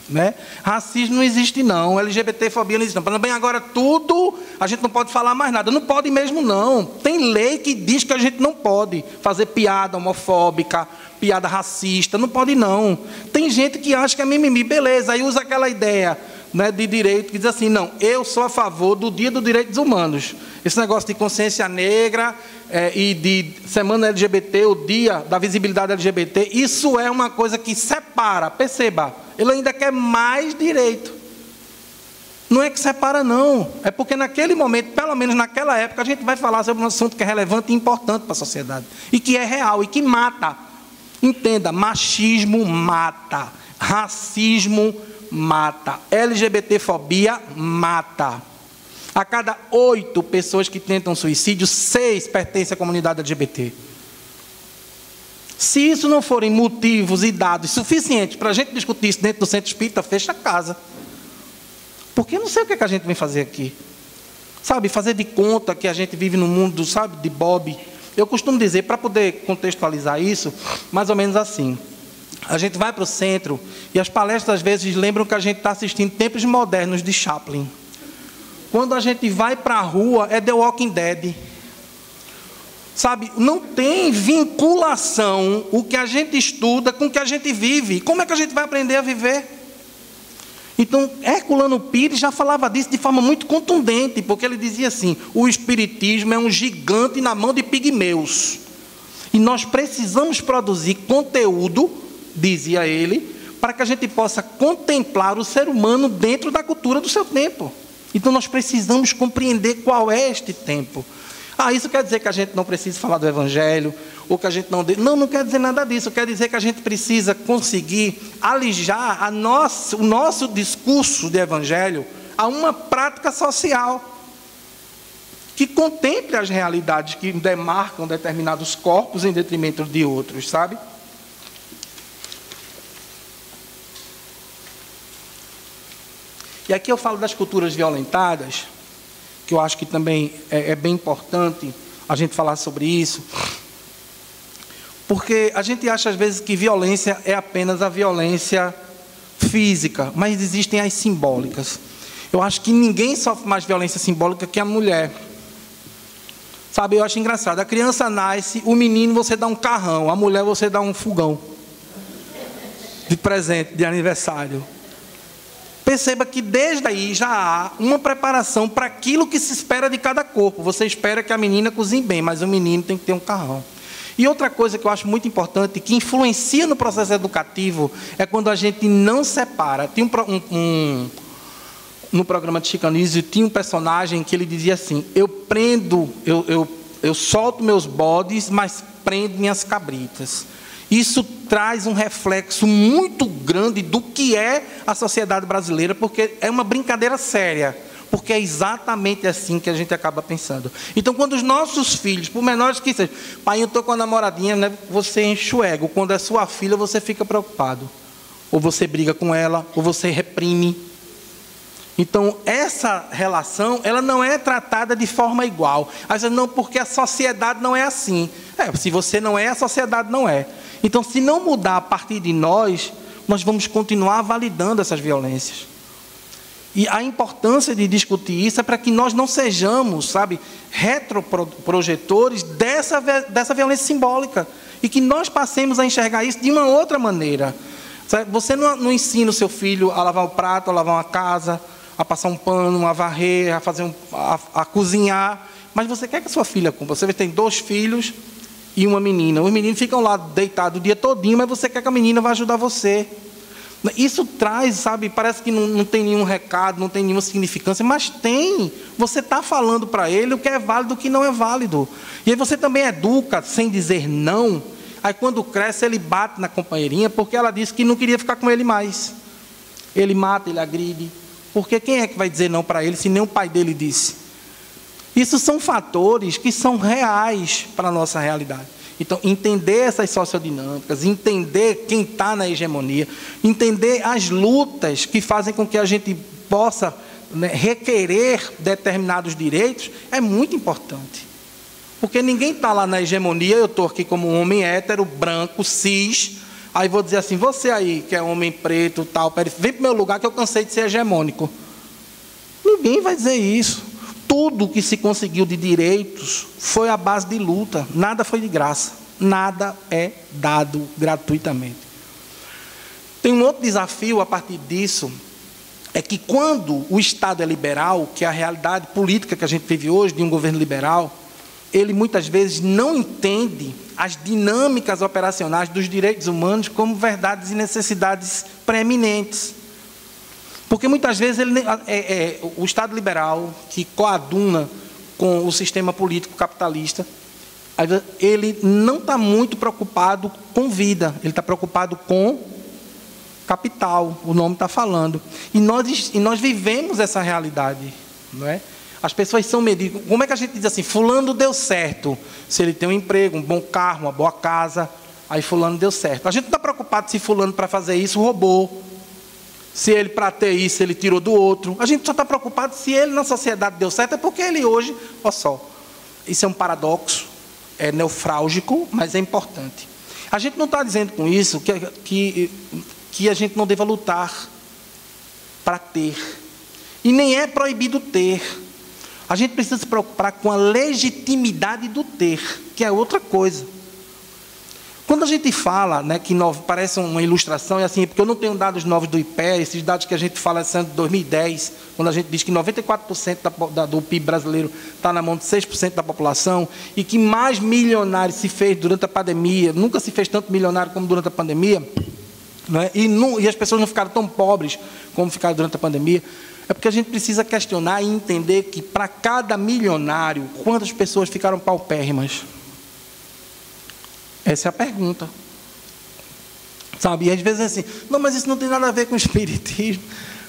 né? Racismo não existe não, LGBTfobia não existe não. Bem, agora tudo, a gente não pode falar mais nada. Não pode mesmo não. Tem lei que diz que a gente não pode fazer piada homofóbica, piada racista, não pode não. Tem gente que acha que é mimimi, beleza, aí usa aquela ideia né, de direito que diz assim, não, eu sou a favor do Dia dos Direitos Humanos. Esse negócio de consciência negra e de semana LGBT, o dia da visibilidade LGBT, isso é uma coisa que separa, perceba, ele ainda quer mais direito. Não é que separa, não. É porque naquele momento, pelo menos naquela época, a gente vai falar sobre um assunto que é relevante e importante para a sociedade. E que é real, e que mata. Entenda, machismo mata. Racismo mata. LGBTfobia mata. A cada 8 pessoas que tentam suicídio, 6 pertencem à comunidade LGBT. Se isso não forem motivos e dados suficientes para a gente discutir isso dentro do centro espírita, fecha a casa. Porque eu não sei o que a gente vem fazer aqui. Sabe, fazer de conta que a gente vive no mundo, sabe, de Bob. Eu costumo dizer, para poder contextualizar isso, mais ou menos assim. A gente vai para o centro e as palestras às vezes lembram que a gente está assistindo Tempos Modernos de Chaplin. Quando a gente vai para a rua, é The Walking Dead. Sabe, não tem vinculação o que a gente estuda com o que a gente vive. Como é que a gente vai aprender a viver? Então, Herculano Pires já falava disso de forma muito contundente, porque ele dizia assim, o espiritismo é um gigante na mão de pigmeus. E nós precisamos produzir conteúdo, dizia ele, para que a gente possa contemplar o ser humano dentro da cultura do seu tempo. Então, nós precisamos compreender qual é este tempo. Isso quer dizer que a gente não precisa falar do Evangelho, ou que a gente não... Não quer dizer nada disso. Quer dizer que a gente precisa conseguir alijar o nosso discurso de Evangelho a uma prática social que contemple as realidades que demarcam determinados corpos em detrimento de outros, sabe? E aqui eu falo das culturas violentadas, que eu acho que também é bem importante a gente falar sobre isso, porque a gente acha às vezes que violência é apenas a violência física, mas existem as simbólicas. Eu acho que ninguém sofre mais violência simbólica que a mulher. Sabe, eu acho engraçado, a criança nasce, o menino você dá um carrão, a mulher você dá um fogão de presente, de aniversário. Perceba que desde aí já há uma preparação para aquilo que se espera de cada corpo. Você espera que a menina cozinhe bem, mas o menino tem que ter um carrão. E outra coisa que eu acho muito importante, que influencia no processo educativo, é quando a gente não separa. Tem no programa de Chico Anísio, tinha um personagem que ele dizia assim, eu solto meus bodes, mas prendo minhas cabritas. Isso traz um reflexo muito grande do que é a sociedade brasileira, porque é uma brincadeira séria, porque é exatamente assim que a gente acaba pensando. Então, quando os nossos filhos, por menores que sejam, pai, eu estou com a namoradinha, né? Você enche o ego. Quando é sua filha, você fica preocupado. Ou você briga com ela, ou você reprime. Então, essa relação, ela não é tratada de forma igual. Às vezes, não, porque a sociedade não é assim. Se você não é, a sociedade não é. Então, se não mudar a partir de nós vamos continuar validando essas violências. E a importância de discutir isso é para que nós não sejamos, sabe, retroprojetores dessa violência simbólica. E que nós passemos a enxergar isso de uma outra maneira. Você não ensina o seu filho a lavar o prato, a lavar uma casa, a passar um pano, a varrer, a cozinhar. Mas você quer que a sua filha cumpra. Você tem 2 filhos e uma menina. Os meninos ficam lá deitados o dia todinho, mas você quer que a menina vá ajudar você. Isso traz, sabe, parece que não tem nenhum recado, não tem nenhuma significância, mas tem. Você está falando para ele o que é válido e o que não é válido. E aí você também educa sem dizer não. Aí quando cresce ele bate na companheirinha porque ela disse que não queria ficar com ele mais. Ele mata, ele agride. Porque quem é que vai dizer não para ele se nem o pai dele disse? Isso são fatores que são reais para a nossa realidade. Então, entender essas sociodinâmicas, entender quem está na hegemonia, entender as lutas que fazem com que a gente possa, né, requerer determinados direitos, é muito importante. Porque ninguém está lá na hegemonia, eu estou aqui como um homem hétero, branco, cis, aí vou dizer assim, você aí, que é homem preto, tal, vem para o meu lugar que eu cansei de ser hegemônico. Ninguém vai dizer isso. Tudo que se conseguiu de direitos foi à base de luta. Nada foi de graça. Nada é dado gratuitamente. Tem um outro desafio a partir disso, é que quando o Estado é liberal, que é a realidade política que a gente vive hoje, de um governo liberal, ele muitas vezes não entende as dinâmicas operacionais dos direitos humanos como verdades e necessidades preeminentes. Porque muitas vezes o Estado liberal, que coaduna com o sistema político capitalista, ele não está muito preocupado com vida, ele está preocupado com capital, o nome está falando. E nós vivemos essa realidade, não é? As pessoas são medidas. Como é que a gente diz assim, fulano deu certo? Se ele tem um emprego, um bom carro, uma boa casa, aí fulano deu certo. A gente não está preocupado se fulano para fazer isso roubou, se ele para ter isso ele tirou do outro. A gente só está preocupado se ele na sociedade deu certo, é porque ele hoje, olha só, isso é um paradoxo, é neofrálgico, mas é importante. A gente não está dizendo com isso que a gente não deva lutar para ter. E nem é proibido ter. A gente precisa se preocupar com a legitimidade do ter, que é outra coisa. Quando a gente fala, né, que parece uma ilustração, é assim, porque eu não tenho dados novos do IPEA, esses dados que a gente fala são de 2010, quando a gente diz que 94% do PIB brasileiro está na mão de 6% da população, e que mais milionário se fez durante a pandemia, nunca se fez tanto milionário como durante a pandemia, né, e as pessoas não ficaram tão pobres como ficaram durante a pandemia. É porque a gente precisa questionar e entender que, para cada milionário, quantas pessoas ficaram paupérrimas? Essa é a pergunta. Sabe? E às vezes é assim, não, mas isso não tem nada a ver com o espiritismo.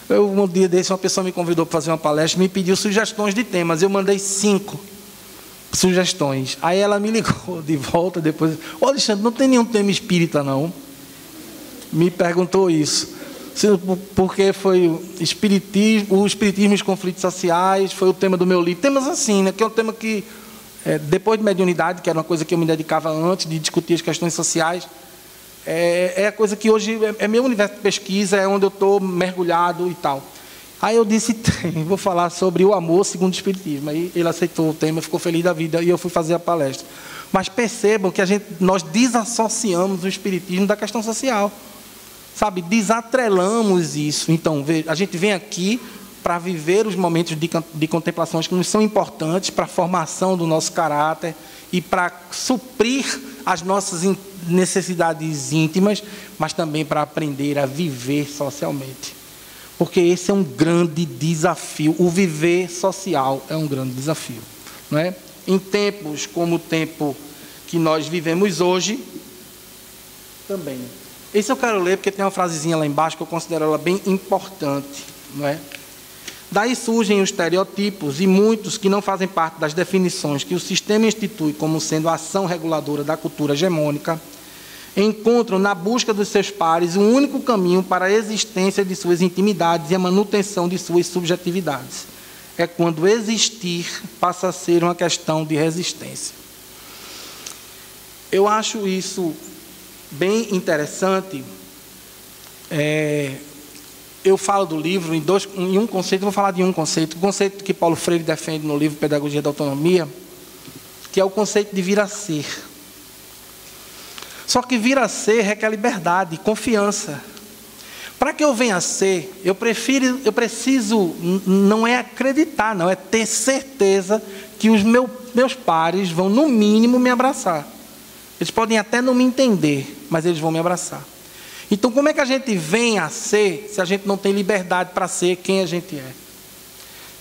Um dia desse, uma pessoa me convidou para fazer uma palestra, me pediu sugestões de temas. Eu mandei 5 sugestões. Aí ela me ligou de volta depois. Ô, Alexandre, não tem nenhum tema espírita, não? Me perguntou isso. Porque foi o espiritismo e os conflitos sociais, foi o tema do meu livro. Temas assim, né, que é um tema que, depois de mediunidade, que era uma coisa que eu me dedicava antes de discutir as questões sociais, é a coisa que hoje é meu universo de pesquisa, é onde eu estou mergulhado e tal. Aí eu disse, vou falar sobre o amor segundo o espiritismo. Aí ele aceitou o tema, ficou feliz da vida, e eu fui fazer a palestra. Mas percebam que nós desassociamos o espiritismo da questão social. Sabe, desatrelamos isso. Então, a gente vem aqui para viver os momentos de contemplações que nos são importantes para a formação do nosso caráter e para suprir as nossas necessidades íntimas, mas também para aprender a viver socialmente. Porque esse é um grande desafio. O viver social é um grande desafio, não é? Em tempos como o tempo que nós vivemos hoje, também. Esse eu quero ler porque tem uma frasezinha lá embaixo que eu considero ela bem importante, não é? Daí surgem os estereotipos e muitos que não fazem parte das definições que o sistema institui como sendo a ação reguladora da cultura hegemônica, encontram na busca dos seus pares um único caminho para a existência de suas intimidades e a manutenção de suas subjetividades. É quando existir passa a ser uma questão de resistência. Eu acho isso bem interessante. Eu falo do livro em um conceito, vou falar de um conceito, o conceito que Paulo Freire defende no livro Pedagogia da Autonomia, que é o conceito de vir a ser. Só que vir a ser requer liberdade, confiança. Para que eu venha a ser, eu preciso, não é acreditar, não, é ter certeza que os meus pares vão, no mínimo, me abraçar. Eles podem até não me entender, mas eles vão me abraçar. Então, como é que a gente vem a ser se a gente não tem liberdade para ser quem a gente é?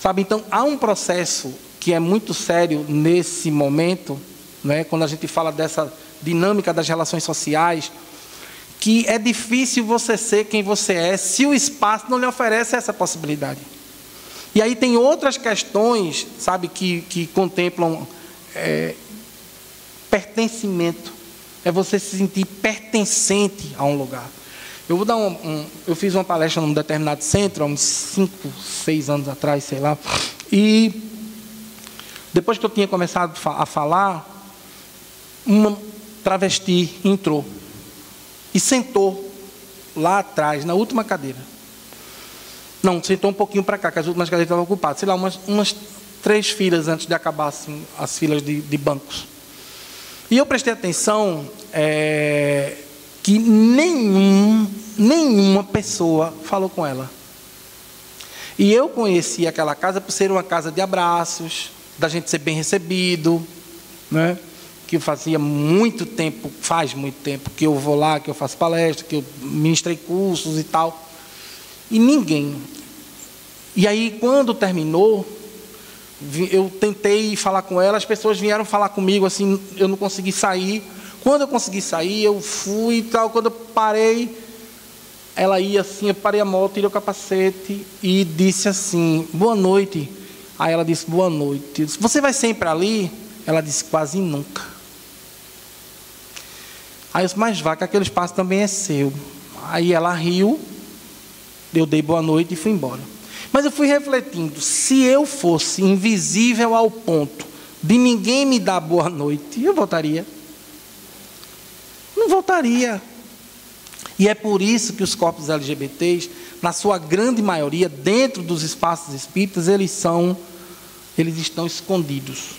Sabe, então, há um processo que é muito sério nesse momento, né, quando a gente fala dessa dinâmica das relações sociais, que é difícil você ser quem você é se o espaço não lhe oferece essa possibilidade. E aí tem outras questões, sabe, que contemplam pertencimento. É você se sentir pertencente a um lugar. Eu vou dar eu fiz uma palestra num determinado centro, há uns 5, 6 anos atrás, sei lá, e depois que eu tinha começado a falar, uma travesti entrou e sentou lá atrás, na última cadeira. Não, sentou um pouquinho para cá, que as últimas cadeiras estavam ocupadas, sei lá, umas 3 filas antes de acabar assim, as filas de bancos. E eu prestei atenção que nenhuma pessoa falou com ela. E eu conheci aquela casa por ser uma casa de abraços, da gente ser bem recebido, né? Que fazia muito tempo, faz muito tempo, que eu vou lá, que eu faço palestra, que eu ministrei cursos e tal. E ninguém. E aí, quando terminou, eu tentei falar com ela, as pessoas vieram falar comigo, assim, eu não consegui sair. Quando eu consegui sair, eu fui e tal. Quando eu parei, ela ia assim, eu parei a moto, tirei o capacete e disse assim, boa noite. Aí ela disse, boa noite. Eu disse, você vai sempre ali? Ela disse, quase nunca. Aí eu disse, mas vá, que aquele espaço também é seu. Aí ela riu, eu dei boa noite e fui embora. Mas eu fui refletindo, se eu fosse invisível ao ponto de ninguém me dar boa noite, eu voltaria. Não voltaria. E é por isso que os corpos LGBTs, na sua grande maioria, dentro dos espaços espíritas, eles estão escondidos.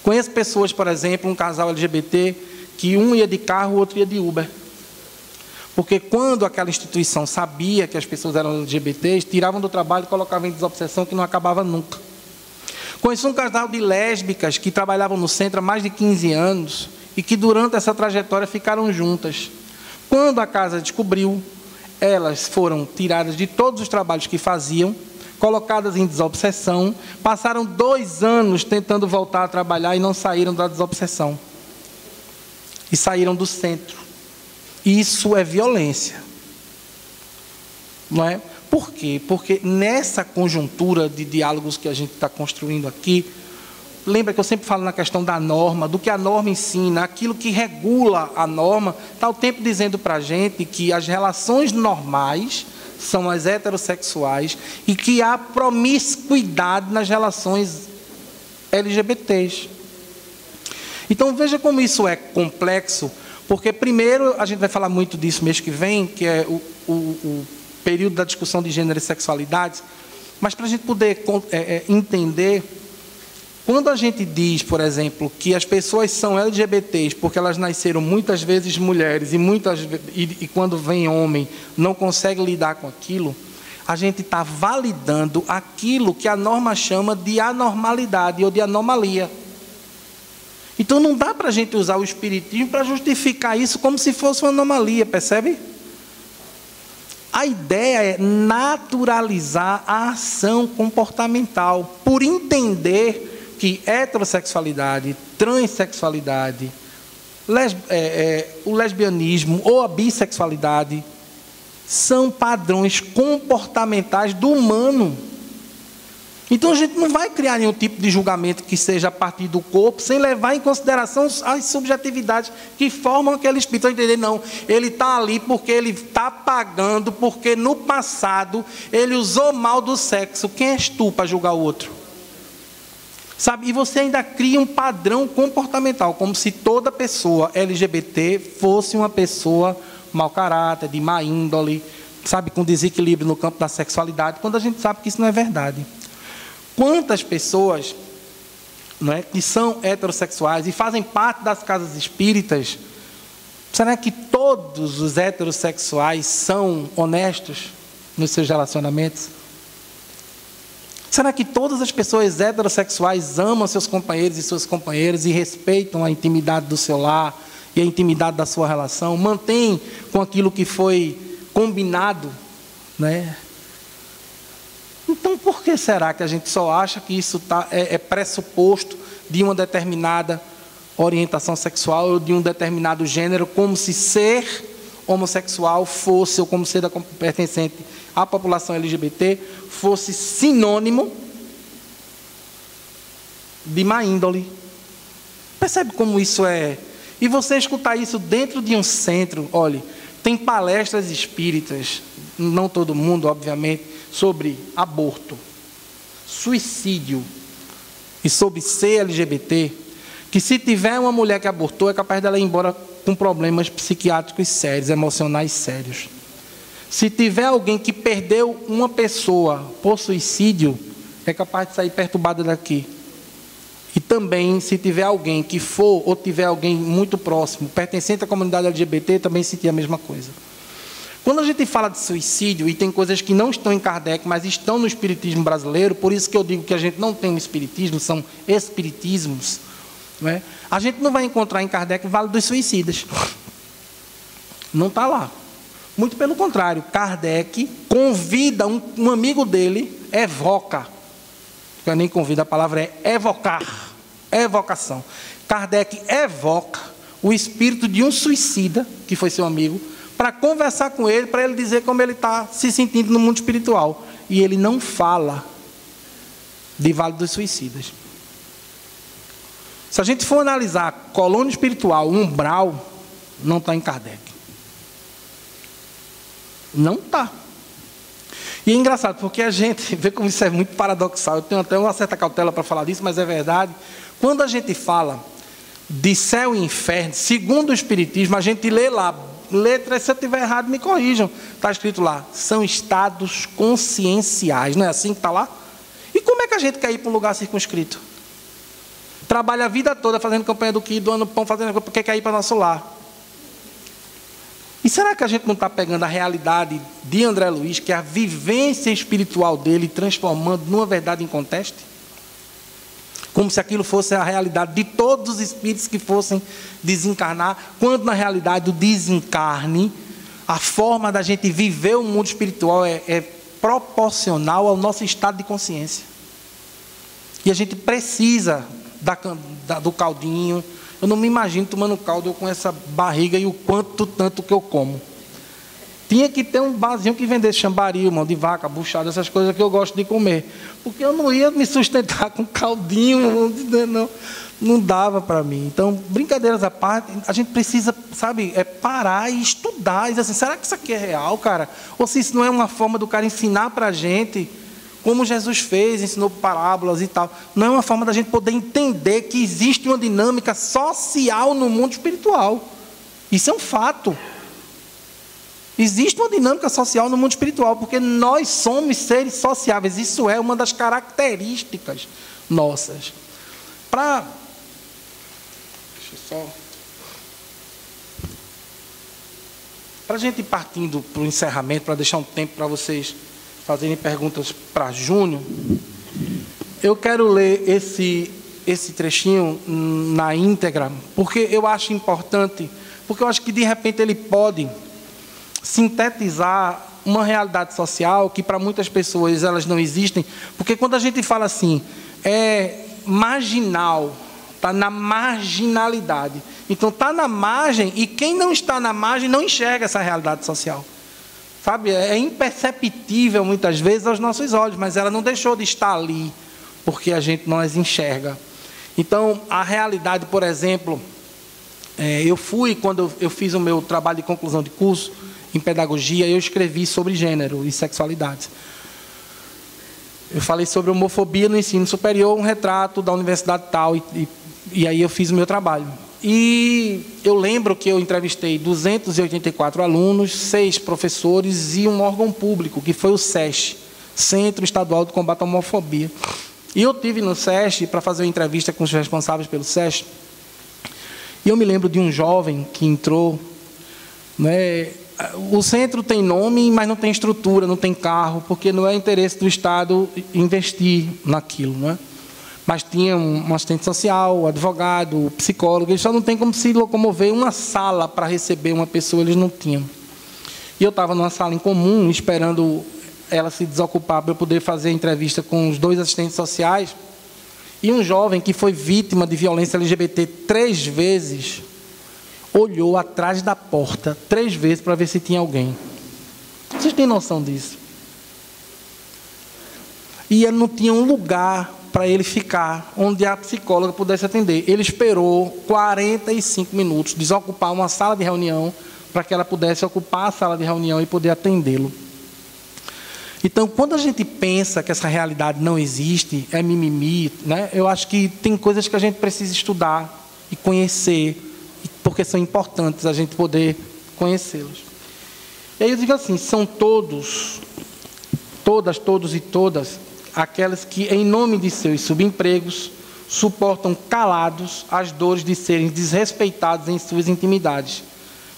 Conheço pessoas, por exemplo, um casal LGBT, que um ia de carro, o outro ia de Uber. Porque quando aquela instituição sabia que as pessoas eram LGBTs, tiravam do trabalho e colocavam em desobsessão, que não acabava nunca. Conheço um casal de lésbicas que trabalhavam no centro há mais de 15 anos e que durante essa trajetória ficaram juntas. Quando a casa descobriu, elas foram tiradas de todos os trabalhos que faziam, colocadas em desobsessão, passaram 2 anos tentando voltar a trabalhar e não saíram da desobsessão. E saíram do centro. Isso é violência. Não é? Por quê? Porque nessa conjuntura de diálogos que a gente está construindo aqui, lembra que eu sempre falo na questão da norma, do que a norma ensina, aquilo que regula a norma, está o tempo dizendo para a gente que as relações normais são as heterossexuais e que há promiscuidade nas relações LGBTs. Então veja como isso é complexo, porque primeiro a gente vai falar muito disso mês que vem, que é o período da discussão de gênero e sexualidade, mas para a gente poder entender, quando a gente diz, por exemplo, que as pessoas são LGBTs porque elas nasceram muitas vezes mulheres e quando vem homem não consegue lidar com aquilo, a gente está validando aquilo que a norma chama de anormalidade ou de anomalia. Então não dá para a gente usar o espiritismo para justificar isso como se fosse uma anomalia, percebe? A ideia é naturalizar a ação comportamental, por entender que heterossexualidade, transexualidade, o lesbianismo ou a bissexualidade são padrões comportamentais do humano. Então a gente não vai criar nenhum tipo de julgamento que seja a partir do corpo, sem levar em consideração as subjetividades que formam aquele espírito. Entender? Não, ele está ali porque ele está pagando, porque no passado ele usou mal do sexo. Quem és tu para julgar o outro? Sabe? E você ainda cria um padrão comportamental, como se toda pessoa LGBT fosse uma pessoa mau caráter, de má índole, sabe, com desequilíbrio no campo da sexualidade, quando a gente sabe que isso não é verdade. Quantas pessoas, não é, que são heterossexuais e fazem parte das casas espíritas, será que todos os heterossexuais são honestos nos seus relacionamentos? Será que todas as pessoas heterossexuais amam seus companheiros e suas companheiras e respeitam a intimidade do seu lar e a intimidade da sua relação? Mantêm com aquilo que foi combinado, né? Então, por que será que a gente só acha que isso é pressuposto de uma determinada orientação sexual ou de um determinado gênero, como se ser homossexual fosse, ou como ser pertencente à população LGBT, fosse sinônimo de má índole? Percebe como isso é? E você escutar isso dentro de um centro, olhe, tem palestras espíritas, não todo mundo, obviamente, sobre aborto, suicídio e sobre ser LGBT, que se tiver uma mulher que abortou, é capaz dela ir embora com problemas psiquiátricos sérios, emocionais sérios. Se tiver alguém que perdeu uma pessoa por suicídio, é capaz de sair perturbada daqui. E também, se tiver alguém que for, ou tiver alguém muito próximo, pertencente à comunidade LGBT, também sentir a mesma coisa. Quando a gente fala de suicídio, e tem coisas que não estão em Kardec, mas estão no espiritismo brasileiro, por isso que eu digo que a gente não tem um espiritismo, são espiritismos, não é? A gente não vai encontrar em Kardec o Vale dos Suicidas. Não está lá. Muito pelo contrário, Kardec convida um amigo dele, evoca. Eu nem convido, a palavra é evocar, evocação. Kardec evoca o espírito de um suicida, que foi seu amigo, para conversar com ele, para ele dizer como ele está se sentindo no mundo espiritual. E ele não fala de Vale dos Suicidas. Se a gente for analisar colônia espiritual, umbral, não está em Kardec. Não está. E é engraçado, porque a gente vê como isso é muito paradoxal. Eu tenho até uma certa cautela para falar disso, mas é verdade. Quando a gente fala de céu e inferno, segundo o Espiritismo, a gente lê lá, letras, se eu estiver errado, me corrijam. Está escrito lá, são estados conscienciais. Não é assim que está lá? E como é que a gente quer ir para um lugar circunscrito? Trabalha a vida toda fazendo campanha do que, doando pão, fazendo coisa, porque quer ir para nosso lar. E será que a gente não está pegando a realidade de André Luiz, que é a vivência espiritual dele, transformando numa verdade inconteste? Como se aquilo fosse a realidade de todos os espíritos que fossem desencarnar, quando na realidade o desencarne, a forma da gente viver o mundo espiritual é proporcional ao nosso estado de consciência. E a gente precisa do caldinho. Eu não me imagino tomando caldo eu com essa barriga e o tanto que eu como. Tinha que ter um barzinho que vendesse chambaril, mão de vaca, buchada, essas coisas que eu gosto de comer. Porque eu não ia me sustentar com caldinho, não dava para mim. Então, brincadeiras à parte, a gente precisa, sabe, parar e estudar. E dizer assim, será que isso aqui é real, cara? Ou se isso não é uma forma do cara ensinar para a gente, como Jesus fez, ensinou parábolas e tal. Não é uma forma da gente poder entender que existe uma dinâmica social no mundo espiritual. Isso é um fato. Existe uma dinâmica social no mundo espiritual, porque nós somos seres sociáveis. Isso é uma das características nossas. Deixa eu só... Para a gente ir partindo para o encerramento, para deixar um tempo para vocês fazerem perguntas para Júnior, eu quero ler esse trechinho na íntegra, porque eu acho importante, porque eu acho que de repente ele pode sintetizar uma realidade social que para muitas pessoas elas não existem, porque quando a gente fala assim, é marginal, está na marginalidade, então está na margem, e quem não está na margem não enxerga essa realidade social. Sabe, é imperceptível muitas vezes aos nossos olhos, mas ela não deixou de estar ali, porque a gente não as enxerga. Então, a realidade, por exemplo, quando eu fiz o meu trabalho de conclusão de curso em pedagogia, eu escrevi sobre gênero e sexualidade. Eu falei sobre homofobia no ensino superior, um retrato da universidade tal, e aí eu fiz o meu trabalho. E eu lembro que eu entrevistei 284 alunos, 6 professores e um órgão público, que foi o SESC, Centro Estadual de Combate à Homofobia. E eu estive no SESC para fazer uma entrevista com os responsáveis pelo SESC. E eu me lembro de um jovem que entrou, né? O centro tem nome, mas não tem estrutura, não tem carro, porque não é interesse do Estado investir naquilo, não é? Mas tinha um assistente social, um advogado, um psicólogo, eles só não têm como se locomover, uma sala para receber uma pessoa, eles não tinham. E eu estava numa sala em comum, esperando ela se desocupar para eu poder fazer a entrevista com os 2 assistentes sociais, e um jovem que foi vítima de violência LGBT 3 vezes, olhou atrás da porta 3 vezes para ver se tinha alguém. Vocês têm noção disso? E ele não tinha um lugar para ele ficar, onde a psicóloga pudesse atender. Ele esperou 45 minutos, desocupar uma sala de reunião, para que ela pudesse ocupar a sala de reunião e poder atendê-lo. Então, quando a gente pensa que essa realidade não existe, é mimimi, né? Eu acho que tem coisas que a gente precisa estudar e conhecer, porque são importantes a gente poder conhecê-las. E aí eu digo assim, são todos e todas, aquelas que, em nome de seus subempregos, suportam calados as dores de serem desrespeitados em suas intimidades.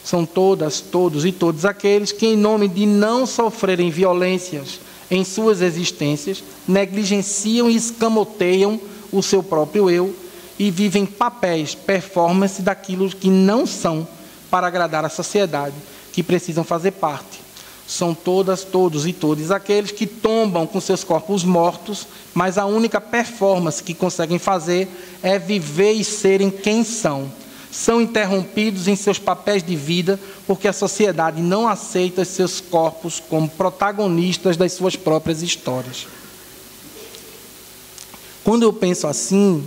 São todas, todos e todos aqueles que, em nome de não sofrerem violências em suas existências, negligenciam e escamoteiam o seu próprio eu e vivem papéis, performance daquilo que não são para agradar a sociedade, que precisam fazer parte. São todas, todos e todos aqueles que tombam com seus corpos mortos, mas a única performance que conseguem fazer é viver e serem quem são. São interrompidos em seus papéis de vida porque a sociedade não aceita seus corpos como protagonistas das suas próprias histórias. Quando eu penso assim,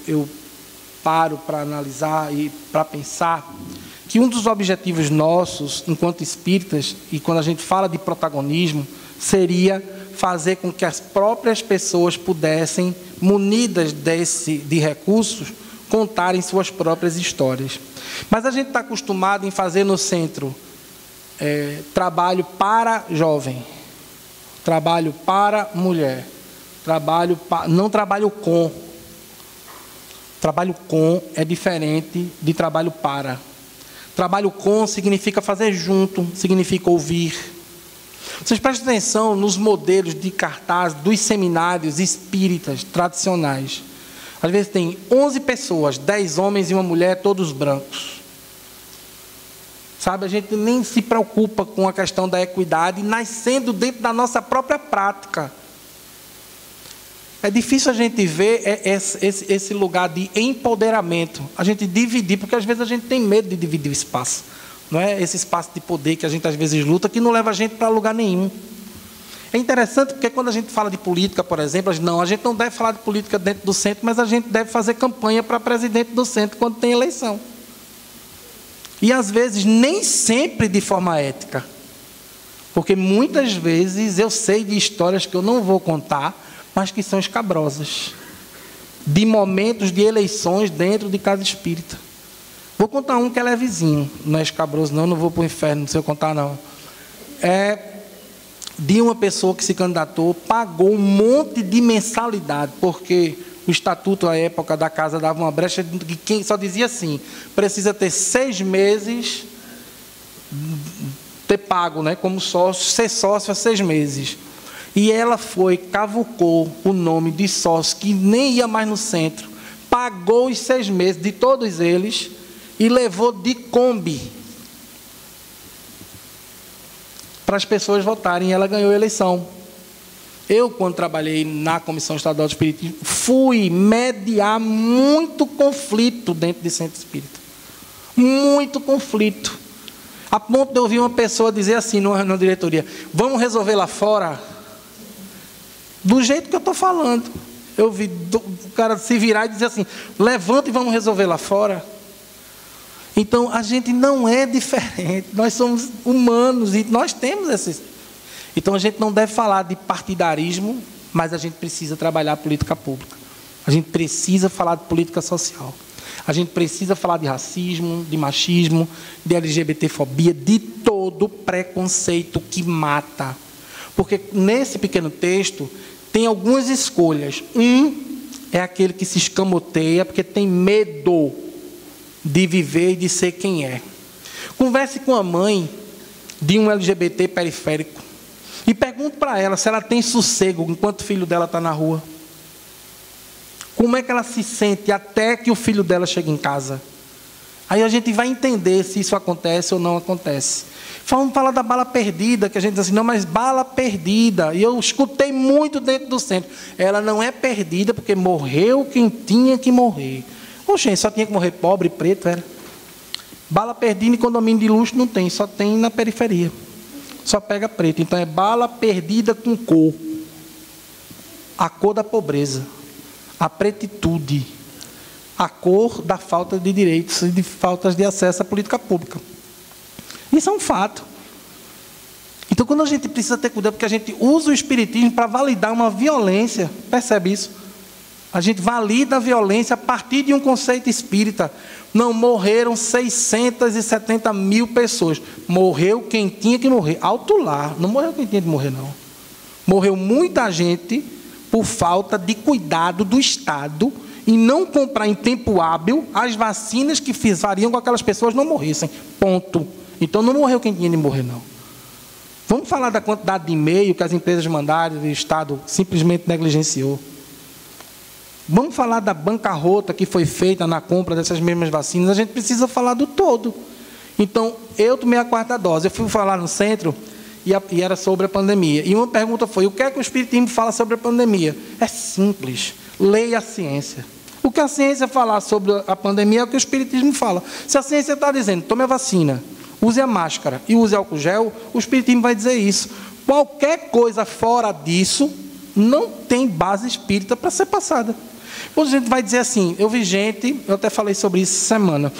eu paro para analisar e para pensar que um dos objetivos nossos, enquanto espíritas, e quando a gente fala de protagonismo, seria fazer com que as próprias pessoas pudessem, munidas de recursos, contarem suas próprias histórias. Mas a gente está acostumado em fazer no centro trabalho para jovem, trabalho para mulher, não trabalho com. Trabalho com é diferente de trabalho para. Trabalho com significa fazer junto, significa ouvir. Vocês prestem atenção nos modelos de cartaz dos seminários espíritas tradicionais. Às vezes tem 11 pessoas, 10 homens e uma mulher, todos brancos. Sabe, a gente nem se preocupa com a questão da equidade, nascendo dentro da nossa própria prática. É difícil a gente ver esse lugar de empoderamento, a gente dividir, porque às vezes a gente tem medo de dividir o espaço. Não é esse espaço de poder que a gente às vezes luta, que não leva a gente para lugar nenhum. É interessante porque quando a gente fala de política, por exemplo, a gente não deve falar de política dentro do centro, mas a gente deve fazer campanha para presidente do centro quando tem eleição. E às vezes nem sempre de forma ética. Porque muitas vezes eu sei de histórias que eu não vou contar, mas que são escabrosas. De momentos de eleições dentro de casa espírita. Vou contar um que é levezinho, não é escabroso não vou para o inferno se eu contar não. De uma pessoa que se candidatou, pagou um monte de mensalidade, porque o estatuto à época da casa dava uma brecha de quem só dizia assim, precisa ter 6 meses, ter pago, né, como sócio, ser sócio há 6 meses. E ela cavucou o nome de sócio, que nem ia mais no centro, pagou os 6 meses de todos eles e levou de Kombi para as pessoas votarem, e ela ganhou a eleição. Eu, quando trabalhei na Comissão Estadual de Espiritismo, fui mediar muito conflito dentro de centro espírita. Muito conflito. A ponto de eu ouvir uma pessoa dizer assim na diretoria, vamos resolver lá fora? Do jeito que eu estou falando. Eu vi o cara se virar e dizer assim, levanta e vamos resolver lá fora. Então, a gente não é diferente, nós somos humanos e nós temos esses. Então, a gente não deve falar de partidarismo, mas a gente precisa trabalhar a política pública. A gente precisa falar de política social. A gente precisa falar de racismo, de machismo, de LGBTfobia, de todo preconceito que mata. Porque nesse pequeno texto tem algumas escolhas. É aquele que se escamoteia porque tem medo de viver e de ser quem é. Converse com a mãe de um LGBT periférico e pergunte para ela se ela tem sossego enquanto o filho dela está na rua. Como é que ela se sente até que o filho dela chegue em casa? Aí a gente vai entender se isso acontece ou não acontece. Vamos falar da bala perdida, que a gente diz assim, não, mas bala perdida. E eu escutei muito dentro do centro. Ela não é perdida porque morreu quem tinha que morrer. Oxe, só tinha que morrer pobre, preto, era. Bala perdida em condomínio de luxo não tem, só tem na periferia. Só pega preto. Então é bala perdida com cor. A cor da pobreza. A pretitude. A cor da falta de direitos e de faltas de acesso à política pública. Isso é um fato. Então, quando a gente precisa ter cuidado, porque a gente usa o espiritismo para validar uma violência, percebe isso? A gente valida a violência a partir de um conceito espírita. Não morreram 670 mil pessoas. Morreu quem tinha que morrer. Alto lá. Não morreu quem tinha que morrer, não. Morreu muita gente por falta de cuidado do Estado em não comprar em tempo hábil as vacinas que fariam com que aquelas pessoas não morressem. Ponto. Então não morreu quem tinha de morrer, não. Vamos falar da quantidade de e-mail que as empresas mandaram e o Estado simplesmente negligenciou. Vamos falar da bancarrota que foi feita na compra dessas mesmas vacinas. A gente precisa falar do todo. Então, eu tomei a 4ª dose. Eu fui falar no centro e era sobre a pandemia. E uma pergunta foi: o que é que o Espiritismo fala sobre a pandemia? É simples. Leia a ciência. O que a ciência falar sobre a pandemia é o que o Espiritismo fala. Se a ciência está dizendo, tome a vacina, use a máscara e use álcool gel, o Espiritismo vai dizer isso. Qualquer coisa fora disso não tem base espírita para ser passada. Quando a gente vai dizer assim, eu vi gente, eu até falei sobre isso essa semana,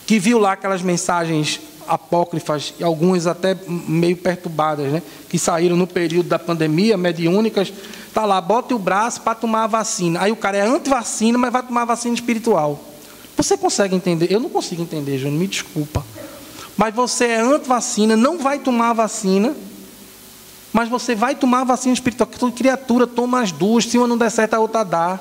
que viu lá aquelas mensagens apócrifas, e algumas até meio perturbadas, né, que saíram no período da pandemia, mediúnicas. Está lá, bota o braço para tomar a vacina. Aí o cara é anti-vacina, mas vai tomar a vacina espiritual. Você consegue entender? Eu não consigo entender, Júnior, me desculpa. Mas você é anti-vacina, não vai tomar a vacina, mas você vai tomar a vacina espiritual. Toda criatura toma as duas, se uma não der certo, a outra dá.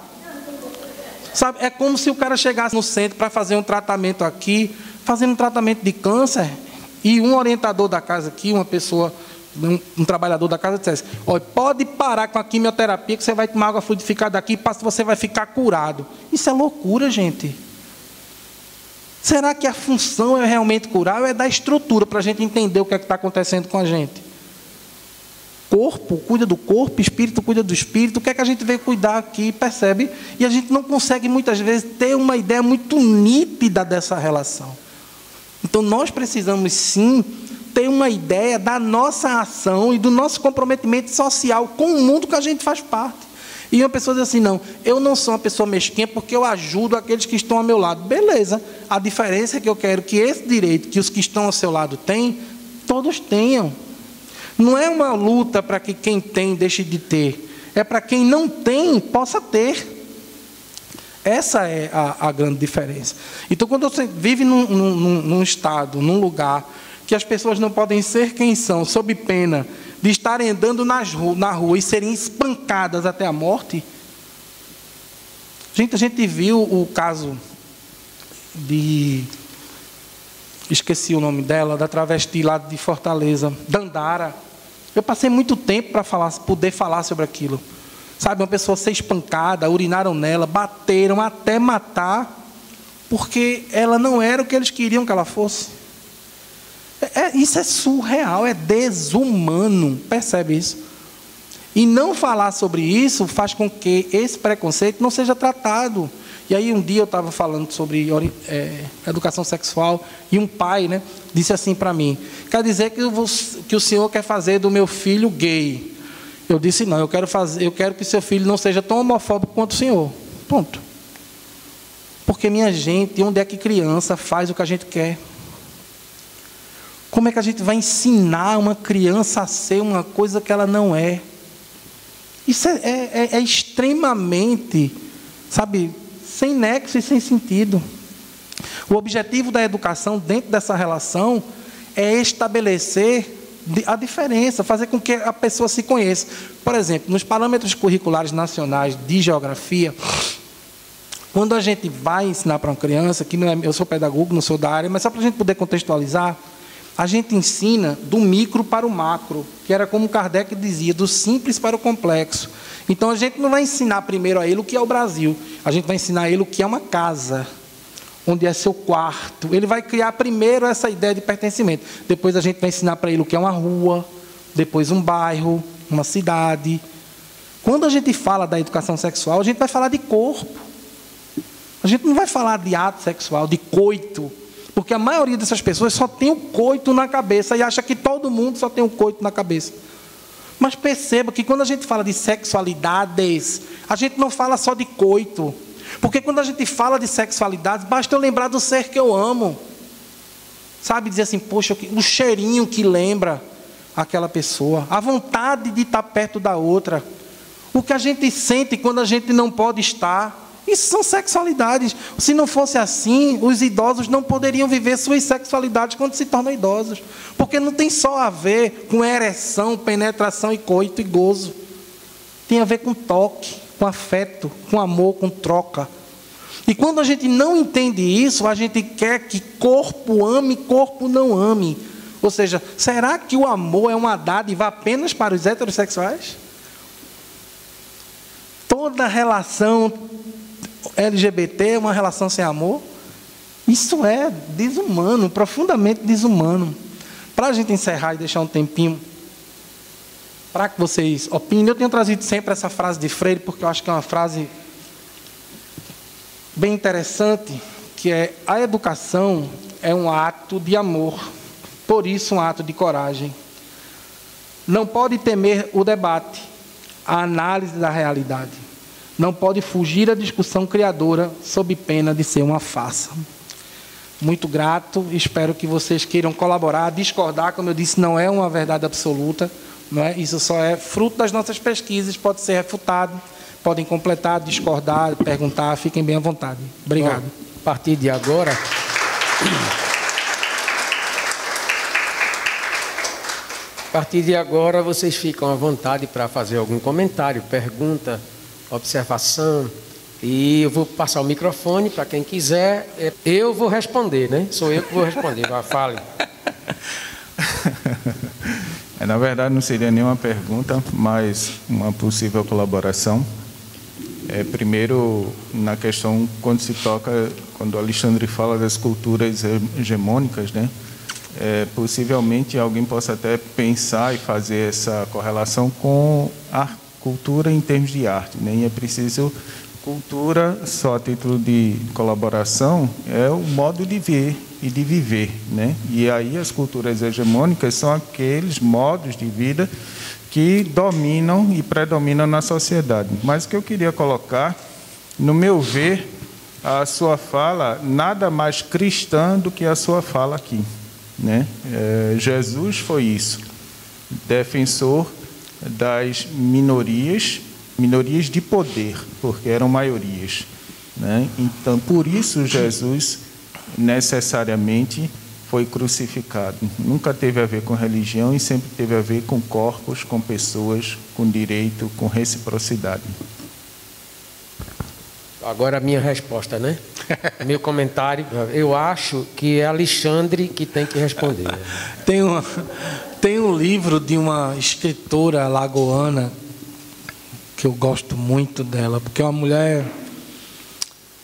Sabe? É como se o cara chegasse no centro para fazer um tratamento aqui, fazendo um tratamento de câncer, e um orientador da casa aqui, uma pessoa, um trabalhador da casa, dissesse: olha, pode parar com a quimioterapia, que você vai tomar água fluidificada aqui, você vai ficar curado. Isso é loucura, gente. Será que a função é realmente curar ou é dar estrutura para a gente entender o que é que está acontecendo com a gente? Corpo cuida do corpo, espírito cuida do espírito. O que é que a gente veio cuidar aqui, percebe? E a gente não consegue muitas vezes ter uma ideia muito nítida dessa relação. Então nós precisamos sim ter uma ideia da nossa ação e do nosso comprometimento social com o mundo que a gente faz parte. E uma pessoa diz assim: não, eu não sou uma pessoa mesquinha porque eu ajudo aqueles que estão ao meu lado. Beleza, a diferença é que eu quero que esse direito que os que estão ao seu lado têm, todos tenham. Não é uma luta para que quem tem deixe de ter, é para quem não tem possa ter. Essa é a grande diferença. Então, quando você vive num estado, num lugar que as pessoas não podem ser quem são, sob pena de estarem andando na rua e serem espancadas até a morte. Gente, a gente viu o caso de... esqueci o nome dela, da travesti lá de Fortaleza, Dandara. Eu passei muito tempo para poder falar sobre aquilo. Sabe, uma pessoa ser espancada, urinaram nela, bateram até matar, porque ela não era o que eles queriam que ela fosse. Isso é surreal, é desumano, percebe isso? E não falar sobre isso faz com que esse preconceito não seja tratado. E aí um dia eu estava falando sobre educação sexual e um pai, né, disse assim para mim: quer dizer que o senhor quer fazer do meu filho gay? Eu disse: não, eu quero que seu filho não seja tão homofóbico quanto o senhor. Ponto. Porque, minha gente, onde é que criança faz o que a gente quer? Como é que a gente vai ensinar uma criança a ser uma coisa que ela não é? Isso é extremamente, sabe, sem nexo e sem sentido. O objetivo da educação dentro dessa relação é estabelecer a diferença, fazer com que a pessoa se conheça. Por exemplo, nos parâmetros curriculares nacionais de geografia, quando a gente vai ensinar para uma criança, que não é, eu sou pedagogo, não sou da área, mas só para a gente poder contextualizar, a gente ensina do micro para o macro, que era como Kardec dizia, do simples para o complexo. Então a gente não vai ensinar primeiro a ele o que é o Brasil, a gente vai ensinar a ele o que é uma casa, onde é seu quarto. Ele vai criar primeiro essa ideia de pertencimento, depois a gente vai ensinar para ele o que é uma rua, depois um bairro, uma cidade. Quando a gente fala da educação sexual, a gente vai falar de corpo, a gente não vai falar de ato sexual, de coito, porque a maioria dessas pessoas só tem o coito na cabeça e acha que todo mundo só tem o coito na cabeça. Mas perceba que quando a gente fala de sexualidades, a gente não fala só de coito. Porque quando a gente fala de sexualidades, basta eu lembrar do ser que eu amo. Sabe, dizer assim, poxa, o cheirinho que lembra aquela pessoa, a vontade de estar perto da outra, o que a gente sente quando a gente não pode estar. Isso são sexualidades. Se não fosse assim, os idosos não poderiam viver suas sexualidades quando se tornam idosos. Porque não tem só a ver com ereção, penetração e coito e gozo. Tem a ver com toque, com afeto, com amor, com troca. E quando a gente não entende isso, a gente quer que corpo ame, corpo não ame. Ou seja, será que o amor é uma dádiva apenas para os heterossexuais? Toda relação LGBT é uma relação sem amor? Isso é desumano, profundamente desumano. Para a gente encerrar e deixar um tempinho para que vocês opinem, eu tenho trazido sempre essa frase de Freire, porque eu acho que é uma frase bem interessante, que é: a educação é um ato de amor, por isso um ato de coragem. Não pode temer o debate, a análise da realidade. Não pode fugir à discussão criadora, sob pena de ser uma farsa. Muito grato, espero que vocês queiram colaborar, discordar, como eu disse, não é uma verdade absoluta, não é? Isso só é fruto das nossas pesquisas, pode ser refutado, podem completar, discordar, perguntar, fiquem bem à vontade. Obrigado. Bom, a partir de agora... A partir de agora, vocês ficam à vontade para fazer algum comentário, pergunta, observação, e eu vou passar o microfone para quem quiser. Eu vou responder, né? Sou eu que vou responder. Fale. Na verdade, não seria nenhuma pergunta, mas uma possível colaboração. Primeiro, na questão, quando o Alexandre fala das culturas hegemônicas, né? Possivelmente alguém possa até pensar e fazer essa correlação com a cultura em termos de arte, né? E é preciso cultura, só a título de colaboração, é o modo de ver e de viver, né? E aí as culturas hegemônicas são aqueles modos de vida que dominam e predominam na sociedade. Mas o que eu queria colocar, no meu ver, a sua fala nada mais cristã do que a sua fala aqui, né? Jesus foi isso, defensor das minorias de poder, porque eram maiorias, né? Então, por isso Jesus necessariamente foi crucificado. Nunca teve a ver com religião e sempre teve a ver com corpos, com pessoas, com direito, com reciprocidade. Agora a minha resposta, né? Meu comentário, eu acho que é Alexandre que tem que responder. Tem um livro de uma escritora lagoana que eu gosto muito dela, porque é uma mulher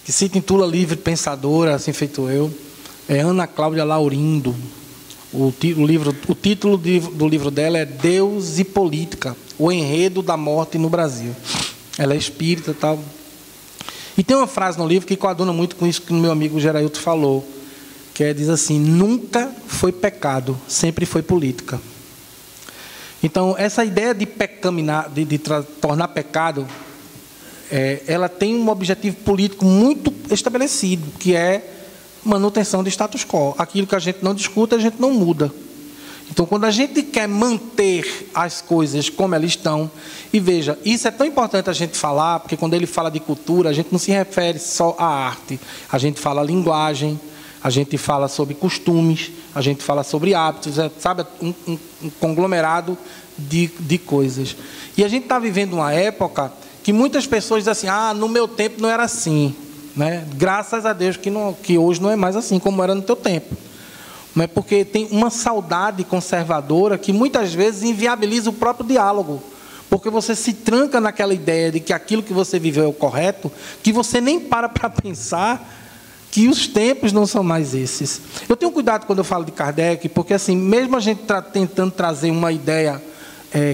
que se intitula livre pensadora, assim feito eu, é Ana Cláudia Laurindo. O título do livro dela é Deus e Política, o enredo da morte no Brasil. Ela é espírita e tal. E tem uma frase no livro que coaduna muito com isso que o meu amigo Gerailton falou, que diz assim: nunca foi pecado, sempre foi política. Então, essa ideia de pecaminar, de tornar pecado, ela tem um objetivo político muito estabelecido, que é manutenção do status quo. Aquilo que a gente não discute, a gente não muda. Então, quando a gente quer manter as coisas como elas estão, e veja, isso é tão importante a gente falar, porque quando ele fala de cultura, a gente não se refere só à arte, a gente fala linguagem, a gente fala sobre costumes, a gente fala sobre hábitos, sabe, um conglomerado de coisas. E a gente está vivendo uma época que muitas pessoas dizem assim: no meu tempo não era assim, né? Graças a Deus que hoje não é mais assim como era no teu tempo. Não é porque tem uma saudade conservadora que muitas vezes inviabiliza o próprio diálogo. Porque você se tranca naquela ideia de que aquilo que você viveu é o correto, que você nem para pensar que os tempos não são mais esses. Eu tenho cuidado quando eu falo de Kardec, porque assim, mesmo a gente tentando trazer uma ideia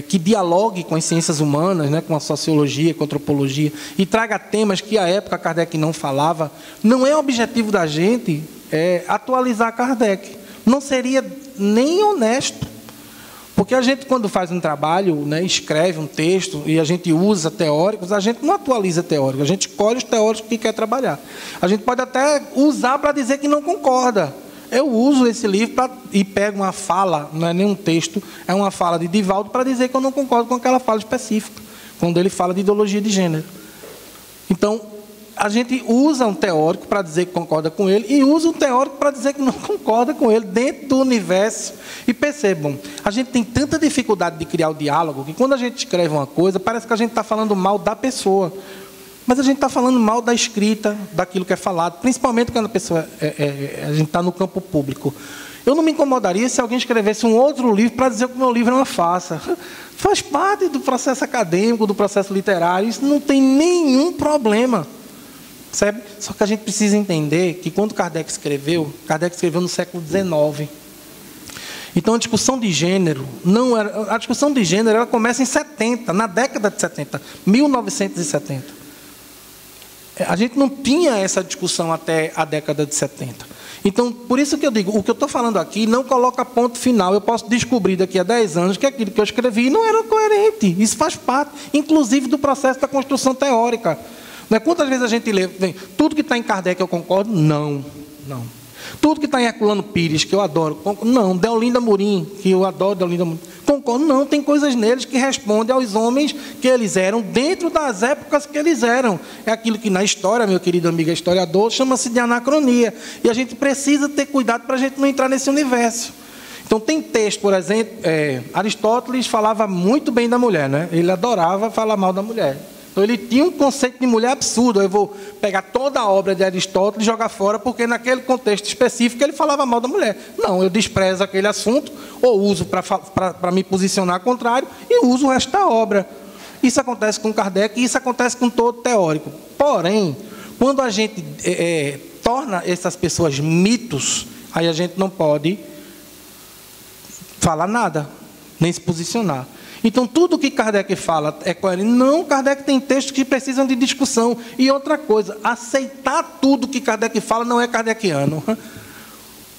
que dialogue com as ciências humanas, né, com a sociologia, com a antropologia, e traga temas que à época Kardec não falava, não é objetivo da gente atualizar Kardec. Não seria nem honesto. Porque a gente, quando faz um trabalho, né, escreve um texto e a gente usa teóricos, a gente não atualiza teóricos, a gente escolhe os teóricos que quer trabalhar. A gente pode até usar para dizer que não concorda. Eu uso esse livro e pego uma fala, não é nem um texto, é uma fala de Divaldo para dizer que eu não concordo com aquela fala específica, quando ele fala de ideologia de gênero. Então, a gente usa um teórico para dizer que concorda com ele e usa um teórico para dizer que não concorda com ele dentro do universo. E percebam, a gente tem tanta dificuldade de criar o diálogo que quando a gente escreve uma coisa, parece que a gente está falando mal da pessoa. Mas a gente está falando mal da escrita, daquilo que é falado, principalmente quando a gente está no campo público. Eu não me incomodaria se alguém escrevesse um outro livro para dizer que o meu livro é uma farsa. Faz parte do processo acadêmico, do processo literário, isso não tem nenhum problema. Percebe? Só que a gente precisa entender que quando Kardec escreveu no século XIX. Então a discussão de gênero, a discussão de gênero ela começa em 70, na década de 70, 1970. A gente não tinha essa discussão até a década de 70. Então, por isso que eu digo, o que eu estou falando aqui não coloca ponto final. Eu posso descobrir daqui a 10 anos que aquilo que eu escrevi não era coerente. Isso faz parte, inclusive, do processo da construção teórica. Não é? Quantas vezes a gente lê, tudo que está em Kardec eu concordo? Não. Tudo que está em Herculano Pires, que eu adoro, não. Deolinda Amorim, que eu adoro Deolinda Amorim, concordo, não. Tem coisas neles que respondem aos homens que eles eram, dentro das épocas que eles eram. É aquilo que na história, meu querido amigo historiador, chama-se de anacronia. E a gente precisa ter cuidado para a gente não entrar nesse universo. Então tem texto, por exemplo, Aristóteles falava muito bem da mulher, né? Ele adorava falar mal da mulher. Então ele tinha um conceito de mulher absurdo. Eu vou pegar toda a obra de Aristóteles e jogar fora, porque naquele contexto específico ele falava mal da mulher. Não, eu desprezo aquele assunto, ou uso para me posicionar contrário, e uso o resto da obra. Isso acontece com Kardec e isso acontece com todo teórico. Porém, quando a gente torna essas pessoas mitos, aí a gente não pode falar nada, nem se posicionar. Então, tudo que Kardec fala é coerente. Não, Kardec tem textos que precisam de discussão. E outra coisa, aceitar tudo que Kardec fala não é kardeciano.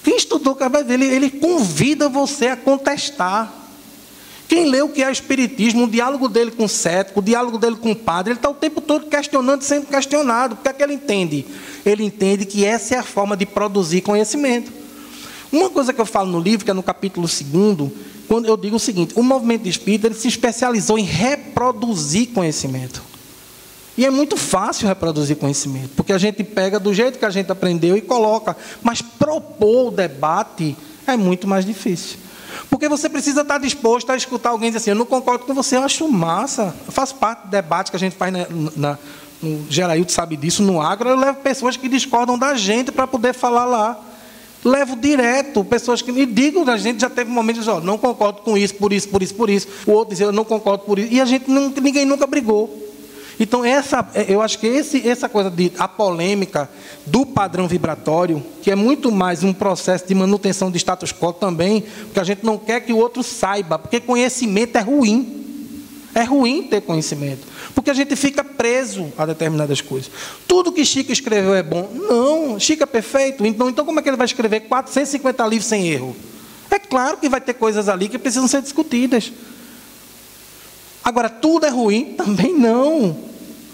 Quem estudou Kardec, ele convida você a contestar. Quem lê o que é o Espiritismo, o diálogo dele com o cético, o diálogo dele com o padre, ele está o tempo todo questionando, sendo questionado. O que é que ele entende? Ele entende que essa é a forma de produzir conhecimento. Uma coisa que eu falo no livro, que é no capítulo 2º, quando eu digo o seguinte: o movimento espírita ele se especializou em reproduzir conhecimento. E é muito fácil reproduzir conhecimento, porque a gente pega do jeito que a gente aprendeu e coloca. Mas propor o debate é muito mais difícil. Porque você precisa estar disposto a escutar alguém dizer assim: eu não concordo com você, eu acho massa. Faz parte do debate que a gente faz no Geraildo sabe disso, no agro. Eu levo pessoas que discordam da gente para poder falar lá. Levo direto pessoas que me digam, a gente já teve momentos de não concordo com isso, por isso. O outro diz, eu não concordo por isso. E ninguém nunca brigou. Então, eu acho que essa coisa a polêmica do padrão vibratório, que é muito mais um processo de manutenção de status quo também, porque a gente não quer que o outro saiba, porque conhecimento é ruim. É ruim ter conhecimento, porque a gente fica preso a determinadas coisas. Tudo que Chico escreveu é bom? Não, Chico é perfeito. Então como é que ele vai escrever 450 livros sem erro? É claro que vai ter coisas ali que precisam ser discutidas. Agora, tudo é ruim? Também não.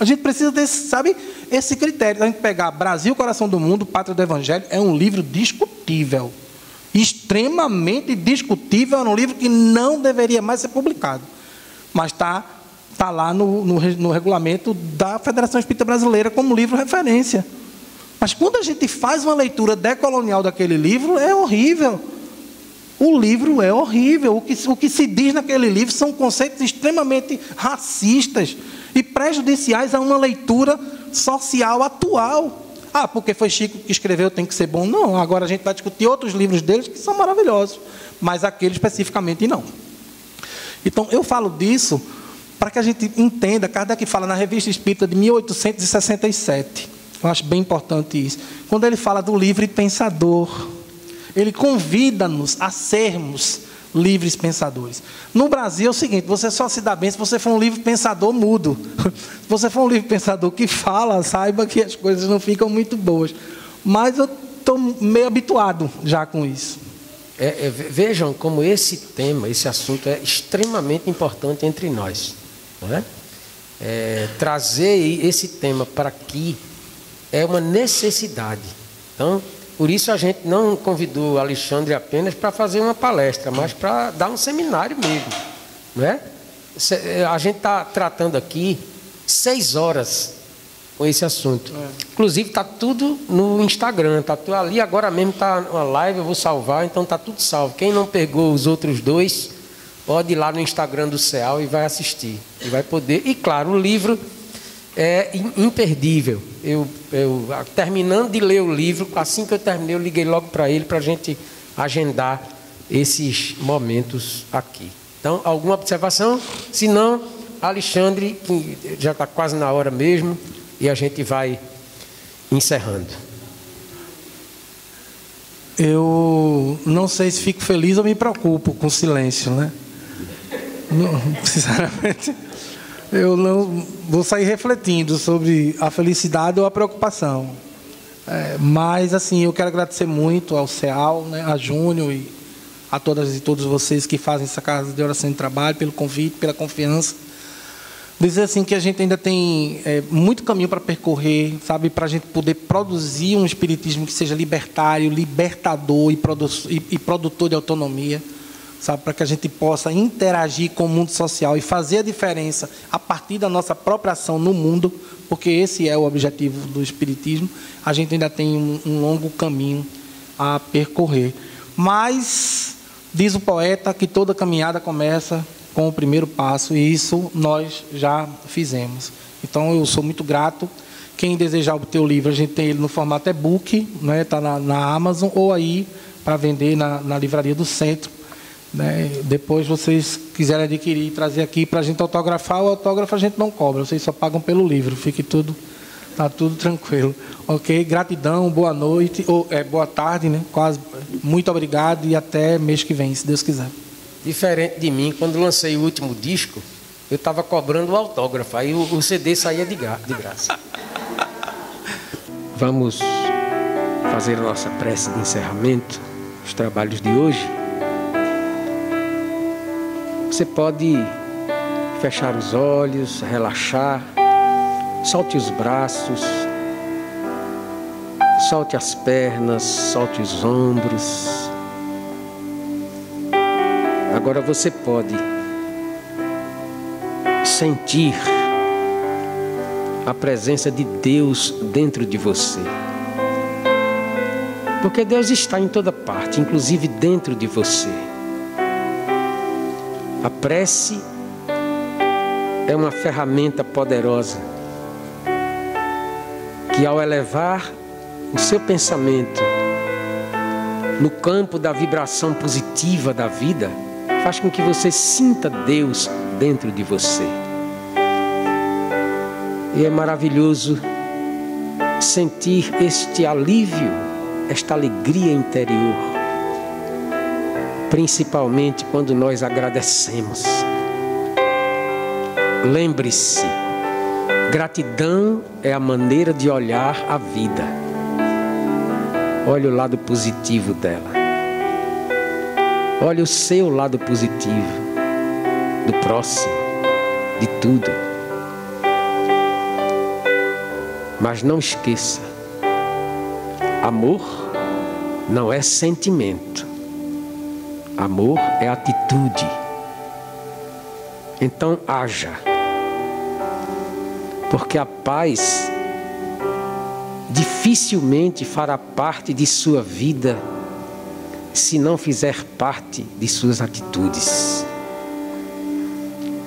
A gente precisa desse, esse critério. A gente pegar Brasil, Coração do Mundo, Pátria do Evangelho, é um livro discutível. Extremamente discutível, é um livro que não deveria mais ser publicado. Mas está lá no regulamento da Federação Espírita Brasileira como livro referência. Mas quando a gente faz uma leitura decolonial daquele livro, é horrível. O livro é horrível. O que se diz naquele livro são conceitos extremamente racistas e prejudiciais a uma leitura social atual. Porque foi Chico que escreveu, tem que ser bom. Não, agora a gente vai discutir outros livros deles que são maravilhosos, mas aquele especificamente não. Então, eu falo disso para que a gente entenda. Kardec fala na Revista Espírita de 1867. Eu acho bem importante isso. Quando ele fala do livre pensador, ele convida-nos a sermos livres pensadores. No Brasil é o seguinte: você só se dá bem se você for um livre pensador mudo. Se você for um livre pensador que fala, saiba que as coisas não ficam muito boas. Mas eu estou meio habituado já com isso. Vejam como esse tema, esse assunto é extremamente importante entre nós, não é? Trazer esse tema para aqui é uma necessidade. Então, por isso a gente não convidou o Alexandre apenas para fazer uma palestra, mas para dar um seminário mesmo, não é? A gente está tratando aqui 6 horas com esse assunto. Inclusive está tudo no Instagram, está tudo ali agora mesmo, está uma live, eu vou salvar, então está tudo salvo. Quem não pegou os outros 2, pode ir lá no Instagram do CEAL e vai assistir. E vai poder. E claro, o livro é imperdível. Eu terminando de ler o livro, assim que eu terminei, eu liguei logo para ele para a gente agendar esses momentos aqui. Então, alguma observação? Se não, Alexandre, que já está quase na hora mesmo, e a gente vai encerrando. Eu não sei se fico feliz ou me preocupo com o silêncio, né? Não, sinceramente, eu não vou sair refletindo sobre a felicidade ou a preocupação. Mas, assim, eu quero agradecer muito ao CEAL, né, a Júnior e a todas e todos vocês que fazem essa casa de oração e trabalho, pelo convite, pela confiança. Dizer assim que a gente ainda tem muito caminho para percorrer, sabe, para a gente poder produzir um espiritismo que seja libertário, libertador e produtor de autonomia, sabe, para que a gente possa interagir com o mundo social e fazer a diferença a partir da nossa própria ação no mundo, porque esse é o objetivo do espiritismo. A gente ainda tem um longo caminho a percorrer. Mas diz o poeta que toda caminhada começa com o primeiro passo, e isso nós já fizemos. Então, eu sou muito grato. Quem desejar obter o livro, a gente tem ele no formato e-book, né? Está na Amazon, ou aí para vender na livraria do centro, né? Depois, vocês quiserem adquirir e trazer aqui para a gente autografar, o autógrafo a gente não cobra, vocês só pagam pelo livro, fique tudo, tá tudo tranquilo. Ok? Gratidão, boa noite, ou boa tarde, né? Quase. Muito obrigado e até mês que vem, se Deus quiser. Diferente de mim, quando lancei o último disco, eu estava cobrando o autógrafo, aí o CD saía de graça. Vamos fazer a nossa prece de encerramento dos trabalhos de hoje. Você pode fechar os olhos, relaxar, solte os braços, solte as pernas, solte os ombros. Agora você pode sentir a presença de Deus dentro de você. Porque Deus está em toda parte, inclusive dentro de você. A prece é uma ferramenta poderosa que, ao elevar o seu pensamento no campo da vibração positiva da vida, faz com que você sinta Deus dentro de você. E é maravilhoso sentir este alívio, esta alegria interior, principalmente quando nós agradecemos. Lembre-se, gratidão é a maneira de olhar a vida. Olhe o lado positivo dela. Olhe o seu lado positivo, do próximo, de tudo. Mas não esqueça, amor não é sentimento. Amor é atitude. Então haja. Porque a paz dificilmente fará parte de sua vida se não fizer parte de suas atitudes.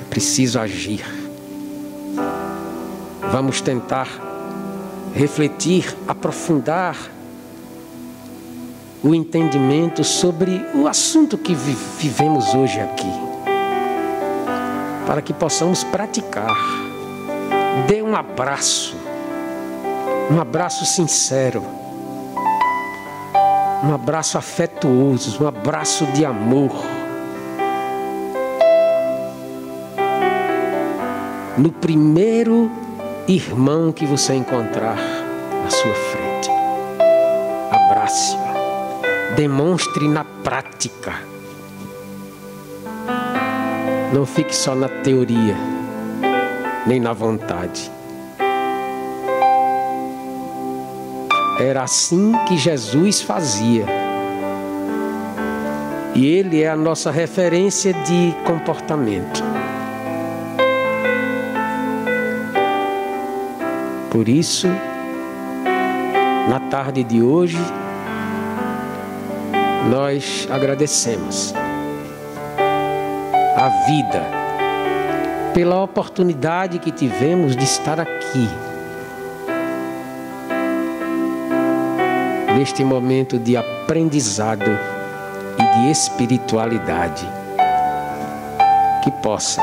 É preciso agir. Vamos tentar refletir, aprofundar o entendimento sobre o assunto que vivemos hoje aqui, para que possamos praticar. Dê um abraço sincero, um abraço afetuoso, um abraço de amor. No primeiro irmão que você encontrar na sua frente, abrace-o. Demonstre na prática. Não fique só na teoria, nem na vontade. Era assim que Jesus fazia. E Ele é a nossa referência de comportamento. Por isso, na tarde de hoje, nós agradecemos a vida pela oportunidade que tivemos de estar aqui, neste momento de aprendizado e de espiritualidade. Que possa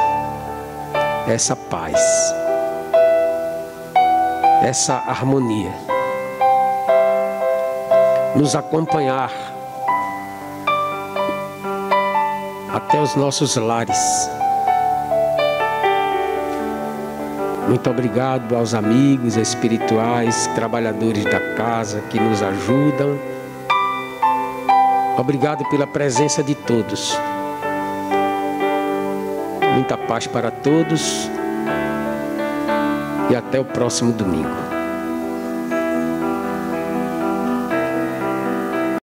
essa paz, essa harmonia nos acompanhar até os nossos lares. Muito obrigado aos amigos espirituais, trabalhadores da casa que nos ajudam. Obrigado pela presença de todos. Muita paz para todos e até o próximo domingo.